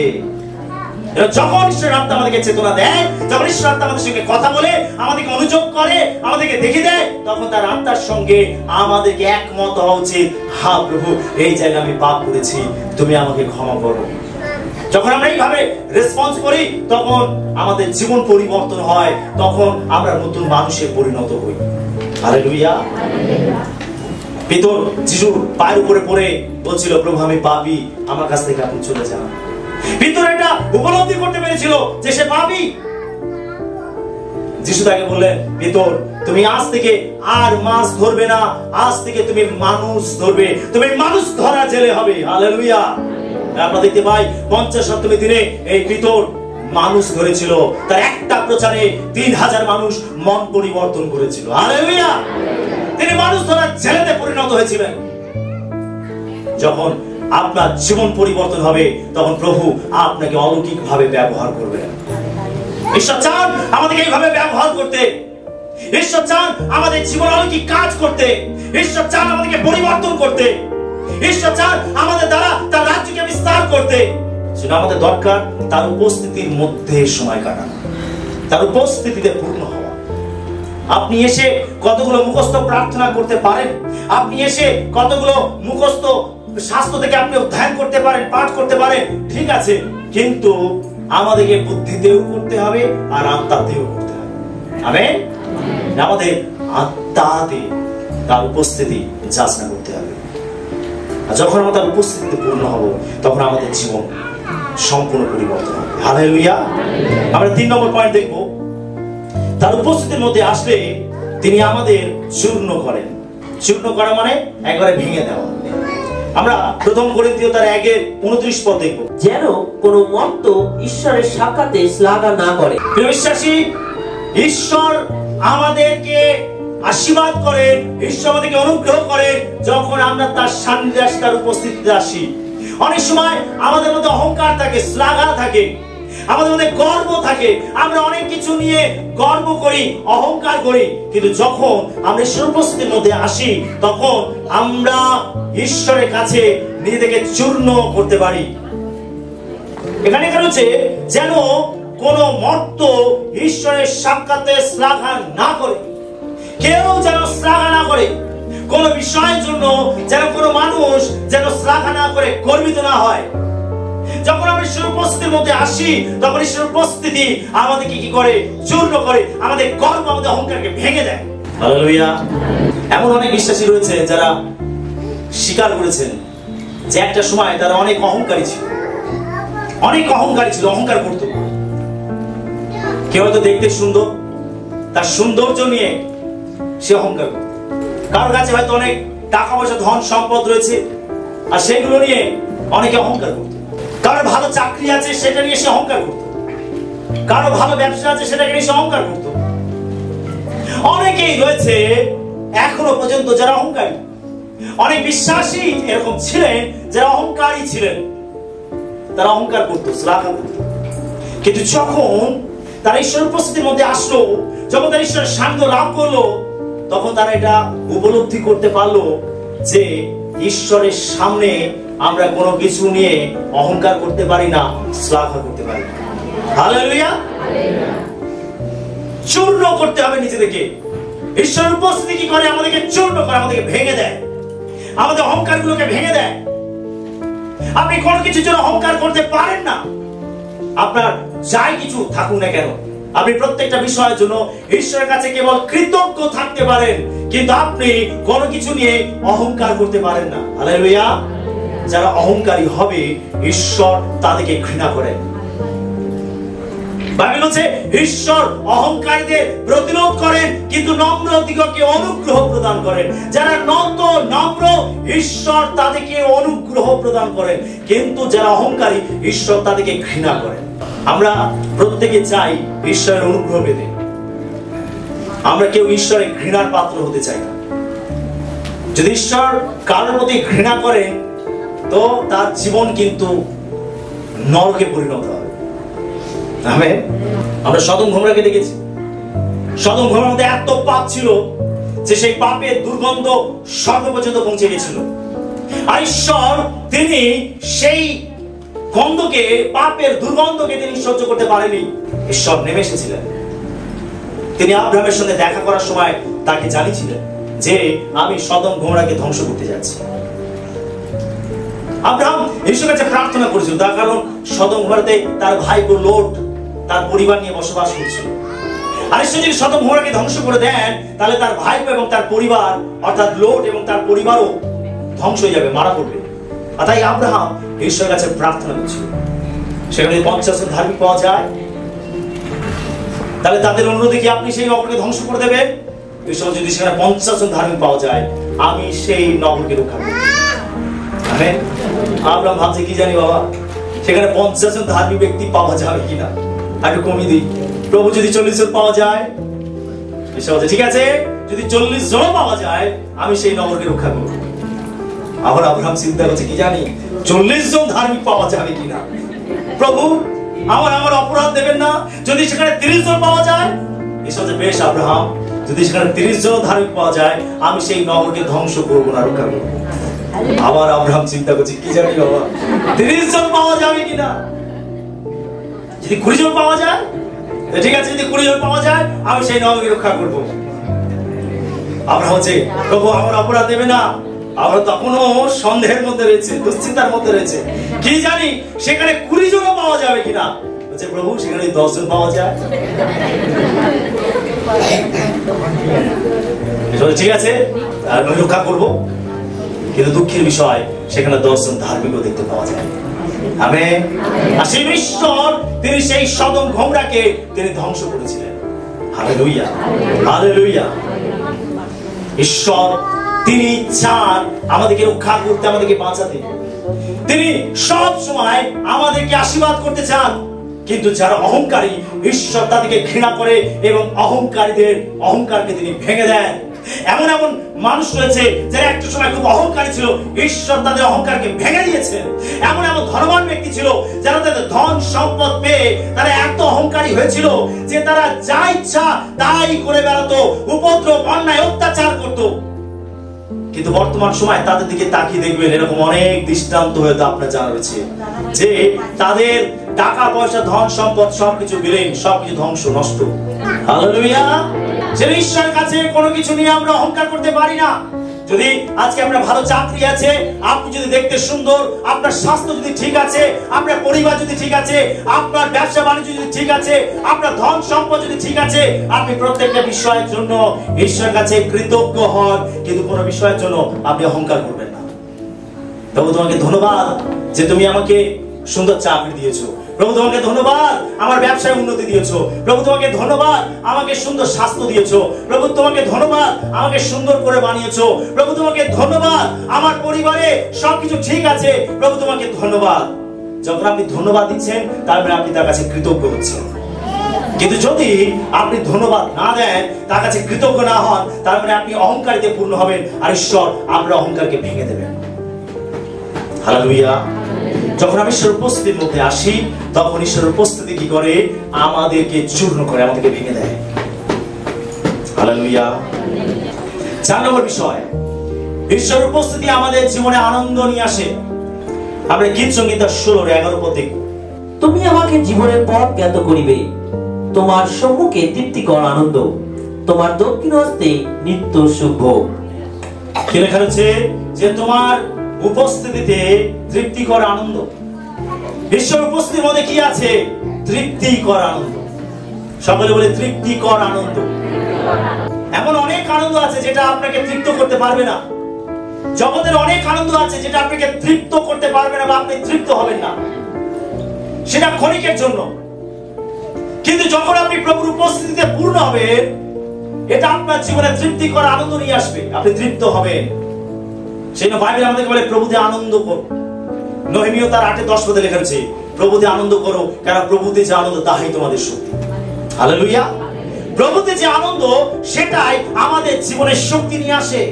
যখন ঈশ্বর আত্মা আমাদেরকে চেতনা দেয়, যখন ঈশ্বর আত্মা আমাদের সঙ্গে কথা বলে, আমাদেরকে অনুযোগ করে, আমাদেরকে দেখিয়ে দেয়, তখন তার আত্মার সঙ্গে আমাদেরকে একমত হওয়া উচিত, হ্যাঁ প্রভু, এই জায়গায় আমি পাপ করেছি, তুমি আমাকে ক্ষমা করো। যখন আমরা এইভাবে রেসপন্স করি, তখন আমাদের জীবন পরিবর্তন হয়, তখন আমরা নতুন মানুষে পরিণত হই। হালেলুয়া। পিতর যিশুর পায়ের উপরে পড়ে বলছিল, প্রভু আমি পাপী, আমার কাছ থেকে আপনি চলে যান। পিতর এটা উপলব্ধি করতে পেরেছিল যে সে পাপী। যিশু তাকে বললেন, পিতর তুমি আজ থেকে আর মাছ ধরবে না, আজ থেকে তুমি মানুষ ধরবে, তুমি মানুষ ধরা জেলে হবে। হালেলুয়া। আমরা দেখতে পাই 50 দিনে এই পিতর মানুষ ধরেছিল, তার একটা প্রচারে 3000 মানুষ মন পরিবর্তন করেছিল। হালেলুয়া। তিনি মানুষ ধরার জেলেতে পরিণত হয়েছিলেন। যখন আপনার জীবন পরিবর্তন হবে, তখন প্রভু আপনাকে অলৌকিক ভাবে ব্যবহার করবেন। ঈশ্বর চান আমাদেরকে এইভাবে ব্যবহার করতে, ঈশ্বর চান আমাদের জীবন অলৌকিক কাজ করতে, ঈশ্বর চান আমাদেরকে পরিবর্তন করতে, ঈশ্বর চান আমাদের দ্বারা তার রাজ্যকে বিস্তার করতে। সেটা আমাদের দরকার তার উপস্থিতির মধ্যে সময় কাটানো, তার উপস্থিতিতে পূর্ণ হওয়া। আপনি এসে কতগুলো মুখস্থ প্রার্থনা করতে পারেন, আপনি এসে কতগুলো মুখস্থ শাস্ত্র থেকে আপনি অধ্যয়ন করতে পারেন, পাঠ করতে পারেন, ঠিক আছে, কিন্তু আমাদেরকে বুদ্ধিতেও করতে হবে আর আত্মাতেও করতে হবে। আমেন। আমাদের আত্মাতে তার উপস্থিতি যাচনা করতে হবে। আর যখন আমরা তার উপস্থিতিতে পূর্ণ হব, তখন আমাদের জীবন সম্পূর্ণ পরিবর্তন হবে। হালেলুয়া। আমরা 3 নম্বর পয়েন্ট দেখব, তার উপস্থিতির মধ্যে আসলে তিনি আমাদের চূর্ণ করেন। চূর্ণ করা মানে একবারে ভেঙে দেওয়া। আমরা 1 করিন্থীয় 1:29 পদ দেখব। যেন কোনো মর্ত ঈশ্বরের সাক্ষাতে শ্লাঘা না করে। প্রিয় বিশ্বাসী, ঈশ্বর আমাদেরকে আশীর্বাদ করেন, ঈশ্বর আমাদেরকে অনুগ্রহ করেন যখন আমরা তার সান্নিধ্যে আসি, তার উপস্থিতিতে আসি। অনেক সময় আমাদের মধ্যে অহংকার থাকে, শ্লাঘা থাকে, আমাদের মধ্যে গর্ব থাকে, আমরা অনেক কিছু নিয়ে গর্ব করি, অহংকার করি, কিন্তু যখন আমরা ঈশ্বরের উপস্থিতির মধ্যে আসি, তখন আমরা ঈশ্বরের কাছে নিজেদেরকে চূর্ণ করতে পারি। এখানে হচ্ছে যেন কোন মর্ত ঈশ্বরের সাক্ষাতে শ্লাঘা না করে, কেউ যেন শ্লাঘা না করে, কোন বিষয়ের জন্য যেন কোন মানুষ যেন শ্লাঘা না করে, গর্বিত না হয়। যখন আমরা ঈশ্বরের উপস্থিতির মধ্যে আসি, তখন ঈশ্বরের উপস্থিতি আমাদেরকে কি করে? চূর্ণ করে, আমাদের গর্ব, আমাদের অহংকারকে ভেঙে দেয়। হালেলুয়া। এমন অনেক বিশ্বাসী রয়েছে যারা স্বীকার করেছেন যে একটা সময় তারা অনেক অহংকারী ছিল, অনেক অহংকারী ছিল, অহংকার করত। কেউ হয়তো দেখতে সুন্দর, তার সৌন্দর্য নিয়ে সে অহংকার করত। কারোর কাছে হয়তো অনেক টাকা পয়সা, ধন সম্পদ রয়েছে, আর সেগুলো নিয়ে অনেকে অহংকার করত। কারোর ভালো চাকরি আছে, সেটা নিয়ে সে অহংকার করত। কারো ভালো ব্যবসা আছে, সেটাকে নিয়ে সে অহংকার করত। অনেকেই রয়েছে এখনো পর্যন্ত যারা অহংকারী। অনেক বিশ্বাসী এরকম ছিলেন যারা অহংকারী ছিলেন, তারা অহংকার করত, শ্লাঘা করত। কিন্তু যখন তারা ঈশ্বরের উপস্থিতির মধ্যে আসলো, যখন তারা ঈশ্বরের সান্নিধ্য লাভ করলো, তখন তারা এটা উপলব্ধি করতে পারলো যে ঈশ্বরের সামনে আমরা কোনো কিছু নিয়ে অহংকার করতে পারি না, শ্লাঘা করতে পারি না। হালেলুয়া। চূর্ণ করতে হবে নিজেদেরকে। ঈশ্বরের উপস্থিতি কি করে? আমাদেরকে চূর্ণ করে, আমাদেরকে ভেঙে দেয়, আমাদের অহংকারগুলোকে ভেঙে দেয়। আপনি কোনো কিছুর জন্য অহংকার করতে পারেন না। আপনার যাই কিছু থাকুক না কেন, আপনি প্রত্যেকটা বিষয়ের জন্য ঈশ্বরের কাছে কেবল কৃতজ্ঞ থাকতে পারেন, কিন্তু আপনি কোনো কিছু নিয়ে অহংকার করতে পারেন না। হালেলুয়া। যারা অহংকারী হবে, ঈশ্বর তাদেরকে ঘৃণা করেন। বাইবেল বলছে ঈশ্বর অহংকারীদের প্রতিরোধ করেন, কিন্তু নম্র দিগকে অনুগ্রহ প্রদান করেন। যারা নত নম্র, ঈশ্বর তাদেরকে অনুগ্রহ প্রদান করেন, কিন্তু যারা অহংকারী, ঈশ্বর তাদেরকে ঘৃণা করেন। আমরা প্রত্যেকে চাই ঈশ্বরের অনুগ্রহ পেতে। আমরা কেউ ঈশ্বরের ঘৃণার পাত্র হতে চাই না। যদি ঈশ্বর কারোর প্রতি ঘৃণা করেন, তো তার জীবন কিন্তু নরকে পরিণত হবে। আমেন। আমরা সদম গমরাকে দেখেছি। সদম গমরার মধ্যে এত পাপ ছিল যে সেই পাপের দুর্গন্ধ স্বর্গ পর্যন্ত পৌঁছে গেছিল। আর ঈশ্বর তিনি সেই গন্ধকে, পাপের দুর্গন্ধকে তিনি সহ্য করতে পারেনি। ঈশ্বর নেমে এসেছিলেন। তিনি আব্রাহামের সঙ্গে দেখা করার সময় তাকে জানিয়েছিলেন যে আমি সদম গমরাকে ধ্বংস করতে যাচ্ছি। আব্রাহাম ঈশ্বরের কাছে প্রার্থনা করেছিল, তার কারণ সদম গমরাতে তার ভাই লোট তার পরিবার নিয়ে বসবাস করছিল। আর ঈশ্বর যদি সদম গমরাকে ধ্বংস করে দেন, তাহলে তার ভাই এবং তার পরিবার, অর্থাৎ লোট এবং তার পরিবারও ধ্বংস হয়ে যাবে, মারা পড়বে। আর তাই আব্রাহাম ঈশ্বরের কাছে প্রার্থনা করছিল, সেখানে 50 জন ধার্মিক পাওয়া যায়, তাহলে তাদের অনুরোধে কি আপনি সেই নগরকে ধ্বংস করে দেবেন? ঈশ্বর যদি সেখানে 50 জন ধার্মিক পাওয়া যায়, আমি সেই নগরকে রক্ষা করব। আমেন। আব্রাহাম ভাবছে কি জানি বাবা, সেখানে 50 জন ধার্মিক ব্যক্তি পাওয়া যাবে কিনা, একটু কমিয়ে দিই। প্রভু যদি 40 জন পাওয়া যায়, ঈশ্বর বলছে ঠিক আছে, যদি 40 জন পাওয়া যায়, আমি সেই নগরকে রক্ষা করব। আবার আব্রাহাম চিন্তা করছে কি জানি 40 জন ধার্মিক পাওয়া যাবে কিনা। প্রভু আমার অপরাধ দেবেন না, যদি সেখানে 30 জন পাওয়া যায়। ঈশ্বর বলছে বেশ আব্রাহাম, যদি সেখানে 30 জন ধার্মিক পাওয়া যায়, আমি সেই নগরকে ধ্বংস করব না, রক্ষা করব। আবার আব্রাহাম চিন্তা করছে কি জানি বাবা 30 জন পাওয়া যাবে কিনা। যদি 20 জন পাওয়া যায়, ঠিক আছে, যদি 20 জন পাওয়া যায়, আমি সেই নগরকে রক্ষা করব। আব্রাহাম বলছে প্রভু আমার অপরাধ দেবে না। আমরা তখনও সন্দেহের মধ্যে রয়েছে, দুশ্চিন্তার মধ্যে রয়েছে, কি জানি সেখানে 20 জন পাওয়া যাবে কিনা। বলছে প্রভু সেখানে 10 জন পাওয়া যায়, ঠিক আছে, আমি রক্ষা করব। কিন্তু দুঃখের বিষয় সেখানে 10 জন ধার্মিকও দেখতে পাওয়া যায়। আমেন। আর সেই ঈশ্বর তিনি সেই সদম গমরাকে তিনি ধ্বংস করেছিলেন। Hallelujah, hallelujah. ঈশ্বর তিনি চান আমাদেরকে রক্ষা করতে, আমাদেরকে বাঁচাতে। তিনি সব সময় আমাদেরকে আশীর্বাদ করতে চান, কিন্তু যারা অহংকারী, ঈশ্বর তাদেরকে ঘৃণা করে এবং অহংকারীদের অহংকারকে তিনি ভেঙে দেন। এমন এমন মানুষ রয়েছে যারা একটা সময় খুব অহংকারী ছিল, ঈশ্বর তাদের অহংকারকে ভেঙে দিয়েছেন। এমন এমন ধনবান ব্যক্তি ছিল যারা তাদের ধন সম্পদ পেয়ে তারা এত অহংকারী হয়েছিল যে তারা যা ইচ্ছা তাই করে বেড়াতো, উপদ্রব, অন্যায়, অত্যাচার করতো। কিন্তু বর্তমান সময় তাদের দিকে তাকিয়ে দেখবেন, এরকম অনেক দৃষ্টান্ত হয়তো আপনার জানা রয়েছে যে তাদের টাকা পয়সা, ধন সম্পদ সবকিছু বিলীন, সবকিছু ধ্বংস, নষ্ট। হালেলুয়া। যে ঈশ্বরের কাছে কোনো কিছু নিয়ে আমরা অহংকার করতে পারি না। যদি আজকে আপনার ভালো চাকরি আছে, আপনি যদি দেখতে সুন্দর, আপনার স্বাস্থ্য যদি ঠিক আছে, আপনার পরিবার যদি ঠিক আছে, আপনার ব্যবসা বাণিজ্য যদি ঠিক আছে, আপনার ধন সম্পদ যদি ঠিক আছে, আপনি প্রত্যেকটা বিষয়ের জন্য ঈশ্বরের কাছে কৃতজ্ঞ হন, কিন্তু কোনো বিষয়ের জন্য আপনি অহংকার করবেন না। প্রভু তোমাকে ধন্যবাদ যে তুমি আমাকে সুন্দর চাকরি দিয়েছো। প্রভু তোমাকে ধন্যবাদ আমার ব্যবসায় উন্নতি দিয়েছো। প্রভু তোমাকে ধন্যবাদ আমাকে সুন্দর স্বাস্থ্য দিয়েছো। প্রভু তোমাকে ধন্যবাদ আমাকে সুন্দর করে বানিয়েছো। প্রভু তোমাকে ধন্যবাদ আমার পরিবারে সবকিছু ঠিক আছে। প্রভু তোমাকে ধন্যবাদ। যখন আপনি ধন্যবাদ দিচ্ছেন, তার মানে আপনি তার কাছে কৃতজ্ঞ হচ্ছেন। কিন্তু যদি আপনি ধন্যবাদ না দেন, তার কাছে কৃতজ্ঞ না হন, তার মানে আপনি অহংকারিতে পূর্ণ হবেন, আর ঈশ্বর আপনার অহংকারকে ভেঙে দেবেন। হালেলুয়া। যখন আমি ঈশ্বরের উপস্থিতির মধ্যে আসি, তখন ঈশ্বরের উপস্থিতি কি করে? আমাদেরকে চূর্ণ করে, আমাদেরকে ভেঙে দেয়। হালেলুয়া। 4 নম্বর বিষয়, ঈশ্বরের উপস্থিতি আমাদের জীবনে আনন্দ নিয়ে আসে। আমরা গীত সংহিতা 16:11 পদ দেখব। তুমি আমাকে জীবনের পথ জ্ঞাত করিবে, তোমার সম্মুখে তৃপ্তিকর আনন্দ, তোমার দক্ষিণ হস্তে নিত্য সুখ ভোগ। কি লেখা রয়েছে? যে তোমার উপস্থিতিতে তৃপ্তিকর আনন্দ। ঈশ্বরের উপস্থিতির মধ্যে কি আছে? তৃপ্তিকর আনন্দ। সকলে বলে তৃপ্তিকর আনন্দ। এমন অনেক আনন্দ আছে যেটা আপনাকে তৃপ্ত করতে পারবে না। জগতের অনেক আনন্দ আছে যেটা আপনাকে তৃপ্ত করতে পারবে না বা আপনি তৃপ্ত হবেন না, সেটা ক্ষণিকের জন্য। কিন্তু যখন আপনি প্রভুর উপস্থিতিতে পূর্ণ হবেন, এটা আপনার জীবনে তৃপ্তিকর আনন্দ নিয়ে আসবে, আপনি তৃপ্ত হবেন। সেই জন্য বাইবেল আমাদেরকে বলে প্রভুতে আনন্দ করো। নহেমীয় তার 8:10 পদে লেখা আছে, প্রভুতে আনন্দ করো, কারণ প্রভুতে যে আনন্দ তাহাই তোমাদের শক্তি। হালেলুয়া। প্রভুতে যে আনন্দ সেটাই আমাদের জীবনের শক্তি নিয়ে আসে।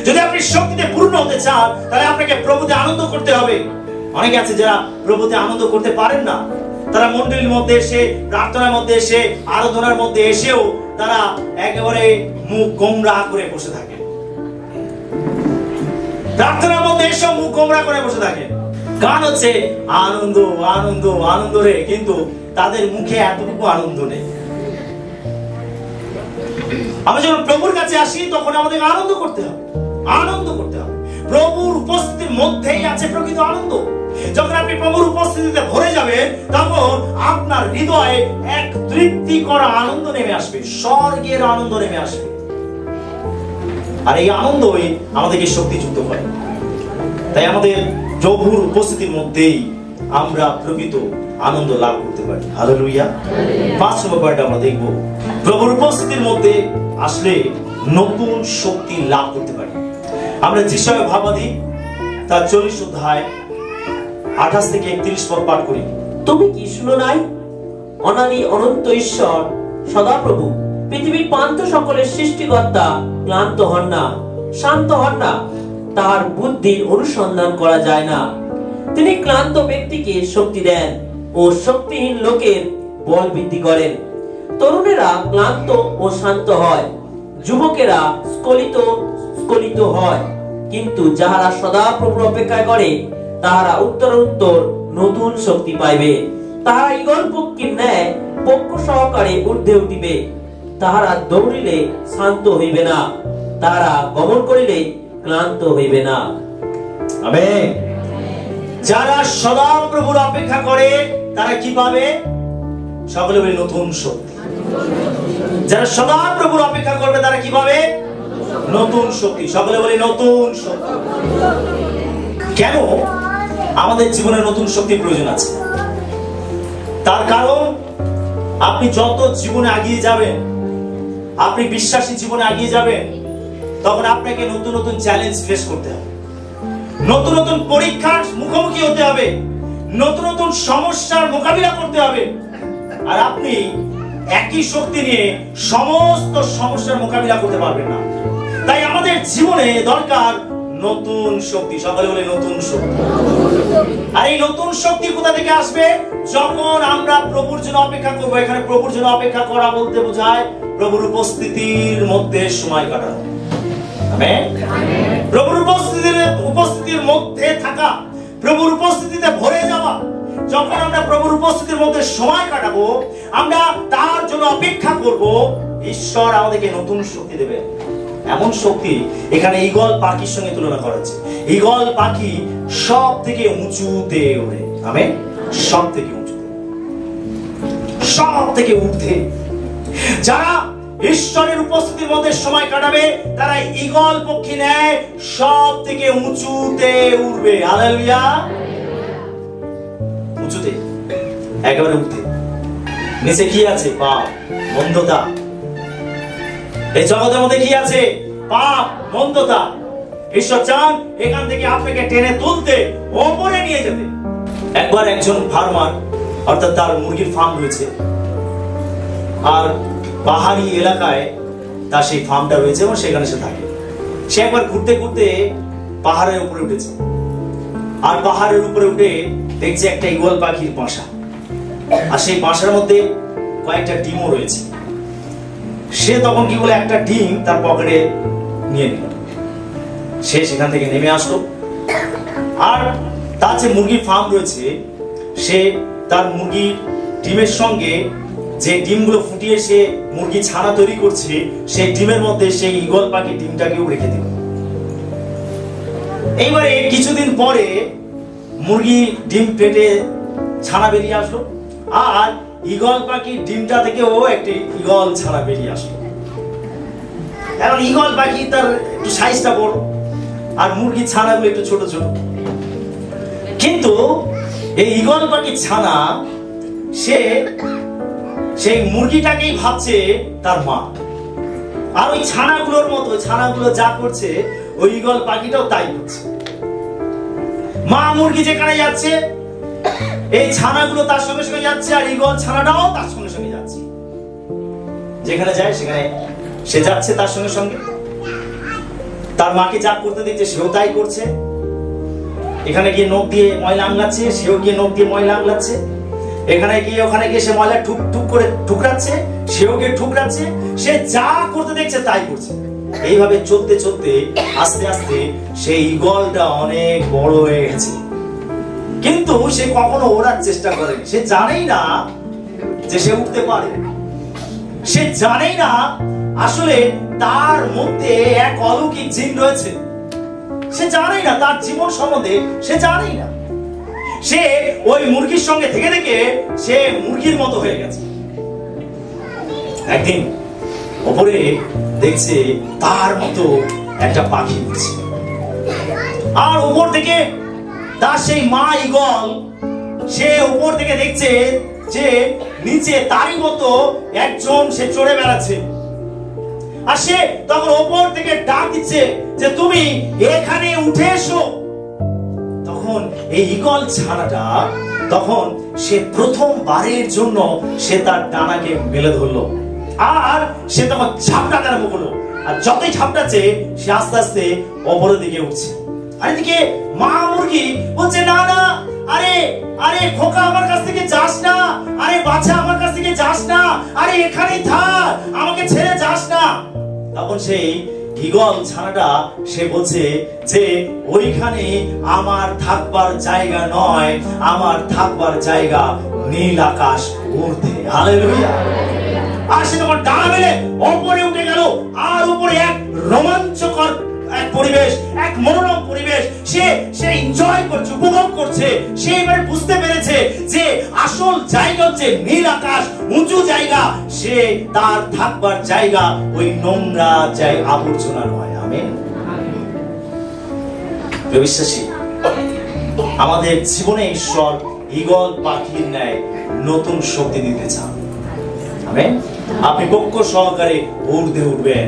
যদি আপনি শক্তিতে পূর্ণ হতে চান, তাহলে আপনাকে প্রভুতে আনন্দ করতে হবে। অনেকে আছে যারা প্রভুতে আনন্দ করতে পারেন না। তারা মণ্ডলীর মধ্যে এসে, প্রার্থনার মধ্যে এসে, আরাধনার মধ্যে এসেও তারা একেবারে মুখ গোমরা করে বসে থাকে। প্রার্থনার মধ্যে এসেও মুখ গোমরা করে বসে থাকে। গান হচ্ছে আনন্দ আনন্দ আনন্দ রে, কিন্তু তাদের মুখে এতটুকু আনন্দ নেই। আমরা যখন প্রভুর কাছে আসি তখন আমাদের আনন্দ করতে হবে, আনন্দ করতে হবে। প্রভুর উপস্থিতির মধ্যেই আছে প্রকৃত আনন্দ। যখন আপনি প্রভুর উপস্থিতিতে ভরে যাবেন, তখন আপনার হৃদয়ে এক তৃপ্তিকর আনন্দ নেমে আসবে, স্বর্গের আনন্দ নেমে আসবে। আর এই আনন্দই আমাদেরকে শক্তিযুক্ত করে। তাই আমাদের প্রভুর উপস্থিতির মধ্যেই আমরা প্রকৃত আনন্দ লাভ করতে পারি। হালেলুয়া। 5 নম্বর পয়েন্ট আমরা দেখব, প্রভুর উপস্থিতির মধ্যে আসলে নতুন শক্তি লাভ করতে পারি। আমরা যিশায়া ভাবাদি তার 40 অধ্যায় 28 থেকে 31 পদ পাঠ করি। তুমি কি শুনো নাই? অনাদি অনন্ত ঈশ্বর সদাপ্রভু পৃথিবীর প্রান্ত সকলের সৃষ্টিকর্তা ক্লান্ত হন না, শান্ত হন না, তার বুদ্ধির অনুসন্ধান করা যায় না। তিনি ক্লান্ত ব্যক্তিকে শক্তি দেন ও শক্তিহীন লোকের বল বৃদ্ধি করেন। তরুণেরা ক্লান্ত ও শান্ত হয়, যুবকেরা স্খলিত হয়, কিন্তু যাহারা সদা প্রভুর অপেক্ষা করে তাহারা উত্তর নতুন শক্তি পাইবে। তাহারা ঈগল পক্ষীর ন্যায় পক্ষ সহকারে ঊর্ধ্বে উঠিবে। তাহারা দৌড়িলে শান্ত হইবে না, তাহারা গমন করিলে ক্লান্ত হইবে না। আমেন। যারা সদা প্রভুর অপেক্ষা করে তারা কি পাবে? সকলে বলে নতুন শক্তি। যারা সদা প্রভুর অপেক্ষা করবে তারা কি পাবে? নতুন শক্তি। সকলে বলে নতুন শক্তি। কেন আমাদের জীবনে নতুন শক্তির প্রয়োজন আছে? তার কারণ আপনি যত জীবনে এগিয়ে যাবেন, আপনি বিশ্বাসী জীবনে এগিয়ে যাবেন, তখন আপনাকে নতুন নতুন চ্যালেঞ্জ ফেস করতে হবে, নতুন নতুন পরীক্ষার মুখোমুখি হতে হবে, নতুন নতুন সমস্যার মোকাবিলা করতে হবে। আর আপনি একই শক্তি নিয়ে সমস্ত সমস্যার মোকাবিলা করতে পারবেন না। তাই আমাদের জীবনে দরকার নতুন শক্তি। সকলে বলে নতুন শক্তি। আর এই নতুন শক্তি কোথা থেকে আসবে? যখন আমরা প্রভুর জন্য অপেক্ষা করব। এখানে প্রভুর জন্য অপেক্ষা করা বলতে বোঝায় প্রভুর উপস্থিতির মধ্যে সময় কাটানো। আমেন। প্রভুর উপস্থিতির মধ্যে থাকা, প্রভুর উপস্থিতিতে ভরে যাওয়া। যখন আমরা প্রভুর উপস্থিতির মধ্যে সময় কাটাবো, আমরা তার জন্য অপেক্ষা করব, ঈশ্বর আমাদেরকে নতুন শক্তি দেবে। এমন শক্তি এখানে ঈগল পাখির সঙ্গে তুলনা করা হচ্ছে। ঈগল পাখি সব থেকে উঁচুতে ওড়ে। আমেন। সব থেকে উঁচুতে, সব থেকে ঊর্ধ্বে। যারা ঈশ্বরের উপস্থিতির মধ্যে সময় কাটাবে তারা ঈগল পক্ষী নেয় সব থেকে উঁচুতে উঠবে। হালেলুয়া। উঁচুতে, একেবারে উঠতে। নিচে কি আছে? পাপ, মন্দতা। এই জগতের মধ্যে কি আছে? পাপ, মন্দতা। ঈশ্বর চান এখান থেকে আপনাকে টেনে তুলতে, ওপরে নিয়ে যেতে। একবার একজন ফার্মার, অর্থাৎ তার মুরগির ফার্ম রয়েছে, আর পাহাড়ি এলাকায় তার সেই ফার্মটা রয়েছে এবং সেখানে সে থাকে। সে একবার ঘুরতে ঘুরতে পাহাড়ের উপরে উঠেছে, আর পাহাড়ের উপরে উঠে দেখছে একটা ঈগল পাখির বাসা, আর সেই বাসার মধ্যে কয়েকটা ডিমও রয়েছে। সে তখন কি বলে একটা ডিম তার পকেটে নিয়ে নিল। সে সেখান থেকে নেমে আসলো। আর তার যে মুরগির ফার্ম রয়েছে, সে তার মুরগির ডিমের সঙ্গে যে ডিমগুলো ফুটিয়ে সে মুরগি ছানা তৈরি করছে, সেই ডিমের মধ্যে সেই ঈগল পাখি ডিমটাকেও রেখে দিল। এইবারে কিছুদিন পরে মুরগি ডিম পেটে ছানা বেরিয়ে আসলো, আর ঈগল পাখির ডিমটা থেকেও একটি ঈগল ছানা বেরিয়ে আসলো। এখন ঈগল পাখি তার একটু সাইজটা বড়, আর মুরগির ছানাগুলো একটু ছোট ছোট। কিন্তু এই ঈগল পাখির ছানা সে সেই মুরগিটাকেই ভাবছে তার মা, আর ওই ছানাগুলোর মতো ছানাগুলো যা করছে ওই ঈগল পাখিটাও তাই করছে। মা মুরগি যেখানে যাচ্ছে এই ছানাগুলো তার সঙ্গে সঙ্গে যাচ্ছে, আর ঈগল ছানাটাও তার সঙ্গে সঙ্গে যাচ্ছে। যেখানে যায় সেখানে সে যাচ্ছে তার সঙ্গে সঙ্গে। তার মাকে যা করতে দেখছে সেও তাই করছে। এখানে গিয়ে নখ দিয়ে ময়লা আংলাচ্ছে, সেও গিয়ে নখ দিয়ে ময়লা আংলাচ্ছে। এখানে গিয়ে ওখানে গিয়ে সে ময়লা ঠুক ঠুক করে ঠুকরাচ্ছে, সেও গিয়ে ঠুকরাচ্ছে। সে যা করতে দেখছে তাই করছে। এইভাবে চলতে চলতে আস্তে আস্তে সেই ঈগলটা অনেক বড় হয়ে গেছে, কিন্তু সে কখনো ওড়ার চেষ্টা করেনি। সে জানেই না যে সে উঠতে পারে, সে জানেই না আসলে তার মধ্যে এক অলৌকিক জিন রয়েছে। সে জানেই না তার জীবন সম্বন্ধে, সে জানেই না। সে ওই মুরগির সঙ্গে থেকে থেকে সে মুরগির মতো হয়ে গেছে। একদিন উপরে দেখছে তার মতো একটা পাখি উঠছে, আর উপর থেকে তার সেই মা ঈগল সে উপর থেকে দেখছে যে নিচে তারই মতো একজন সে চড়ে বেড়াচ্ছে। আর সে তখন উপর থেকে ডাক দিচ্ছে যে তুমি এখানে উঠে এসো। তখন এই ঈগল ছানাটা তখন সে প্রথমবারের জন্য সে তার ডানাকে মেলে ধরলো, আর সে তখন ঝাপটাতে আরম্ভ করলো। আর যতই ঝাপটাচ্ছে সে আস্তে আস্তে উপরের দিকে উঠছে। আর এদিকে মা মুরগি বলছে না না, আরে আরে খোকা আমার কাছ থেকে যাস না, আরে বাচ্চা আমার কাছ থেকে যাস না, আরে এখানেই থাক, আমাকে ছেড়ে যাস না। তখন সেই ঈগল ছানাটা সে বলছে যে ওইখানে আমার থাকবার জায়গা নয়, আমার থাকবার জায়গা নীল আকাশ ঊর্ধ্বে। হালেলুয়া। আর সে তখন ডানা মেলে উপরে উঠে গেল, আর উপরে এক রোমাঞ্চকর এক পরিবেশ, এক মনোরম পরিবেশ সে এনজয় করছে, উপভোগ করছে। সে এবারে বুঝতে পেরেছে যে আসল জায়গা হচ্ছে নীল আকাশ, উঁচু জায়গা। সে তার থাকবার জায়গা ওই নোংরা জায়গা, আবর্জনা নয়। আমেন। বিশ্বাসী, আমাদের জীবনে ঈশ্বর ঈগল পাখির ন্যায় নতুন শক্তি দিতে চান। আমেন। আপনি পক্ষ সহকারে ঊর্ধ্বে উঠবেন।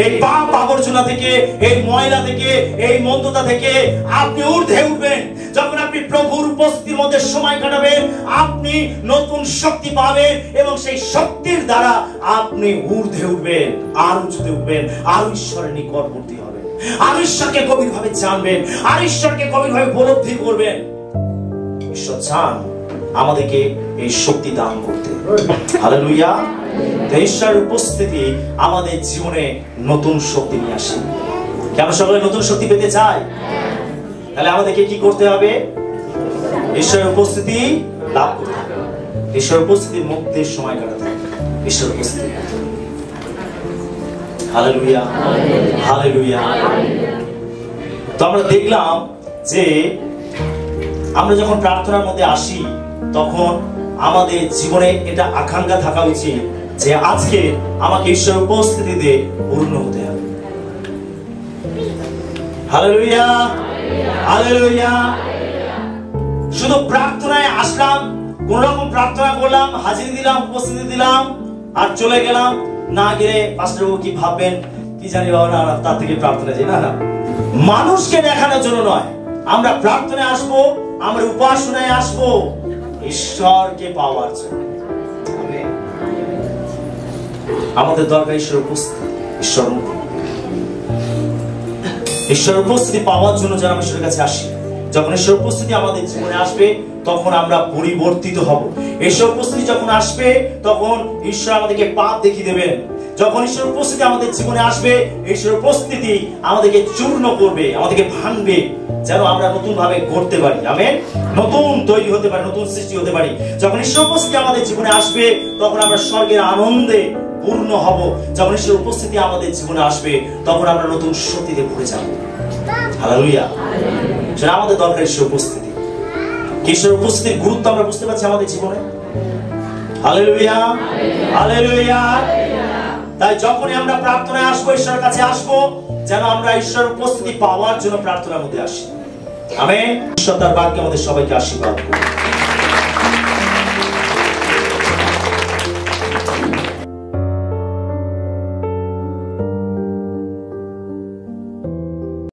এই পাপ আবর্জনা থেকে, এই ময়লা থেকে, এই মন্দতা থেকে আপনি ঊর্ধ্বে উঠবেন। যখন আপনি প্রভুর উপস্থিতির মধ্যে সময় কাটাবেন, আপনি নতুন শক্তি পাবেন, এবং সেই শক্তির দ্বারা আপনি ঊর্ধ্বে উঠবেন, আর উঁচুতে উঠবেন, আর ঈশ্বরের নিকটবর্তী হবেন, আর ঈশ্বরকে গভীরভাবে জানবেন, আর ঈশ্বরকে গভীরভাবে উপলব্ধি করবেন। ঈশ্বর চান আমাদেরকে এই শক্তি দান করতে। হালেলুয়া। ঈশ্বরের উপস্থিতি আমাদের জীবনে নতুন শক্তি নিয়ে আসে। আমরা সকলে নতুন শক্তি পেতে চাই, তাহলে আমাদেরকে কি করতে হবে? ঈশ্বরের উপস্থিতি লাভ করতে হবে, ঈশ্বরের উপস্থিতির মধ্যে সময় কাটাতে হবে, ঈশ্বরের উপস্থিতি। Hallelujah, hallelujah. তো আমরা দেখলাম যে আমরা যখন প্রার্থনার মধ্যে আসি, তখন আমাদের জীবনে এটা আকাঙ্ক্ষা থাকা উচিত যে আজকে আমাকে ঈশ্বরের উপস্থিতিতে পূর্ণ হতে হবে। Hallelujah, hallelujah. শুধু প্রার্থনায় আসলাম, কোন রকম প্রার্থনা করলাম, হাজিরি দিলাম, উপস্থিতি দিলাম, আর চলে গেলাম, না গেলে পাস্টার বাবু কি ভাববেন, কি জানি বাবা, না তার থেকে প্রার্থনা যাই না। মানুষকে দেখানোর জন্য নয়, আমরা প্রার্থনায় আসবো, আমরা উপাসনায় আসবো ঈশ্বরকে পাওয়ার জন্য। আমাদের দরকার ঈশ্বর উপস্থিতি, ঈশ্বর উপস্থিতি পাওয়ার জন্য যারা ঈশ্বরের কাছে আসি। যখন ঈশ্বর উপস্থিতি আমাদের জীবনে আসবে, তখন আমরা পরিবর্তিত হব। ঈশ্বর উপস্থিতি যখন আসবে, তখন ঈশ্বর আমাদেরকে পাপ দেখিয়ে দেবেন। যখন ঈশ্বরের উপস্থিতি আমাদের জীবনে আসবে, ঈশ্বরের উপস্থিতি আমাদেরকে চূর্ণ করবে, আমাদেরকে ভাঙবে, যেন আমরা নতুন ভাবে গড়তে পারি। আমেন। নতুন তৈরি হতে পারি, নতুন সৃষ্টি হতে পারি। যখন ঈশ্বরের উপস্থিতি আমাদের জীবনে আসবে, তখন আমরা স্বর্গের আনন্দে পূর্ণ হব। যখন ঈশ্বরের উপস্থিতি আমাদের জীবনে আসবে, তখন আমরা নতুন শক্তিতে ভরে যাব। হালেলুয়া। সেটা আমাদের দরকার ঈশ্বরের উপস্থিতি। ঈশ্বরের উপস্থিতির গুরুত্ব আমরা বুঝতে পারছি আমাদের জীবনে। Hallelujah, hallelujah. তাই যখনই আমরা প্রার্থনায় আসবো, ঈশ্বরের কাছে আসবো, যেন আমরা ঈশ্বরের উপস্থিতি পাওয়ার জন্য প্রার্থনার মধ্যে আসি। আমেন। ঈশ্বর তার বাক্যে আমাদের সবাইকে আশীর্বাদ করুন।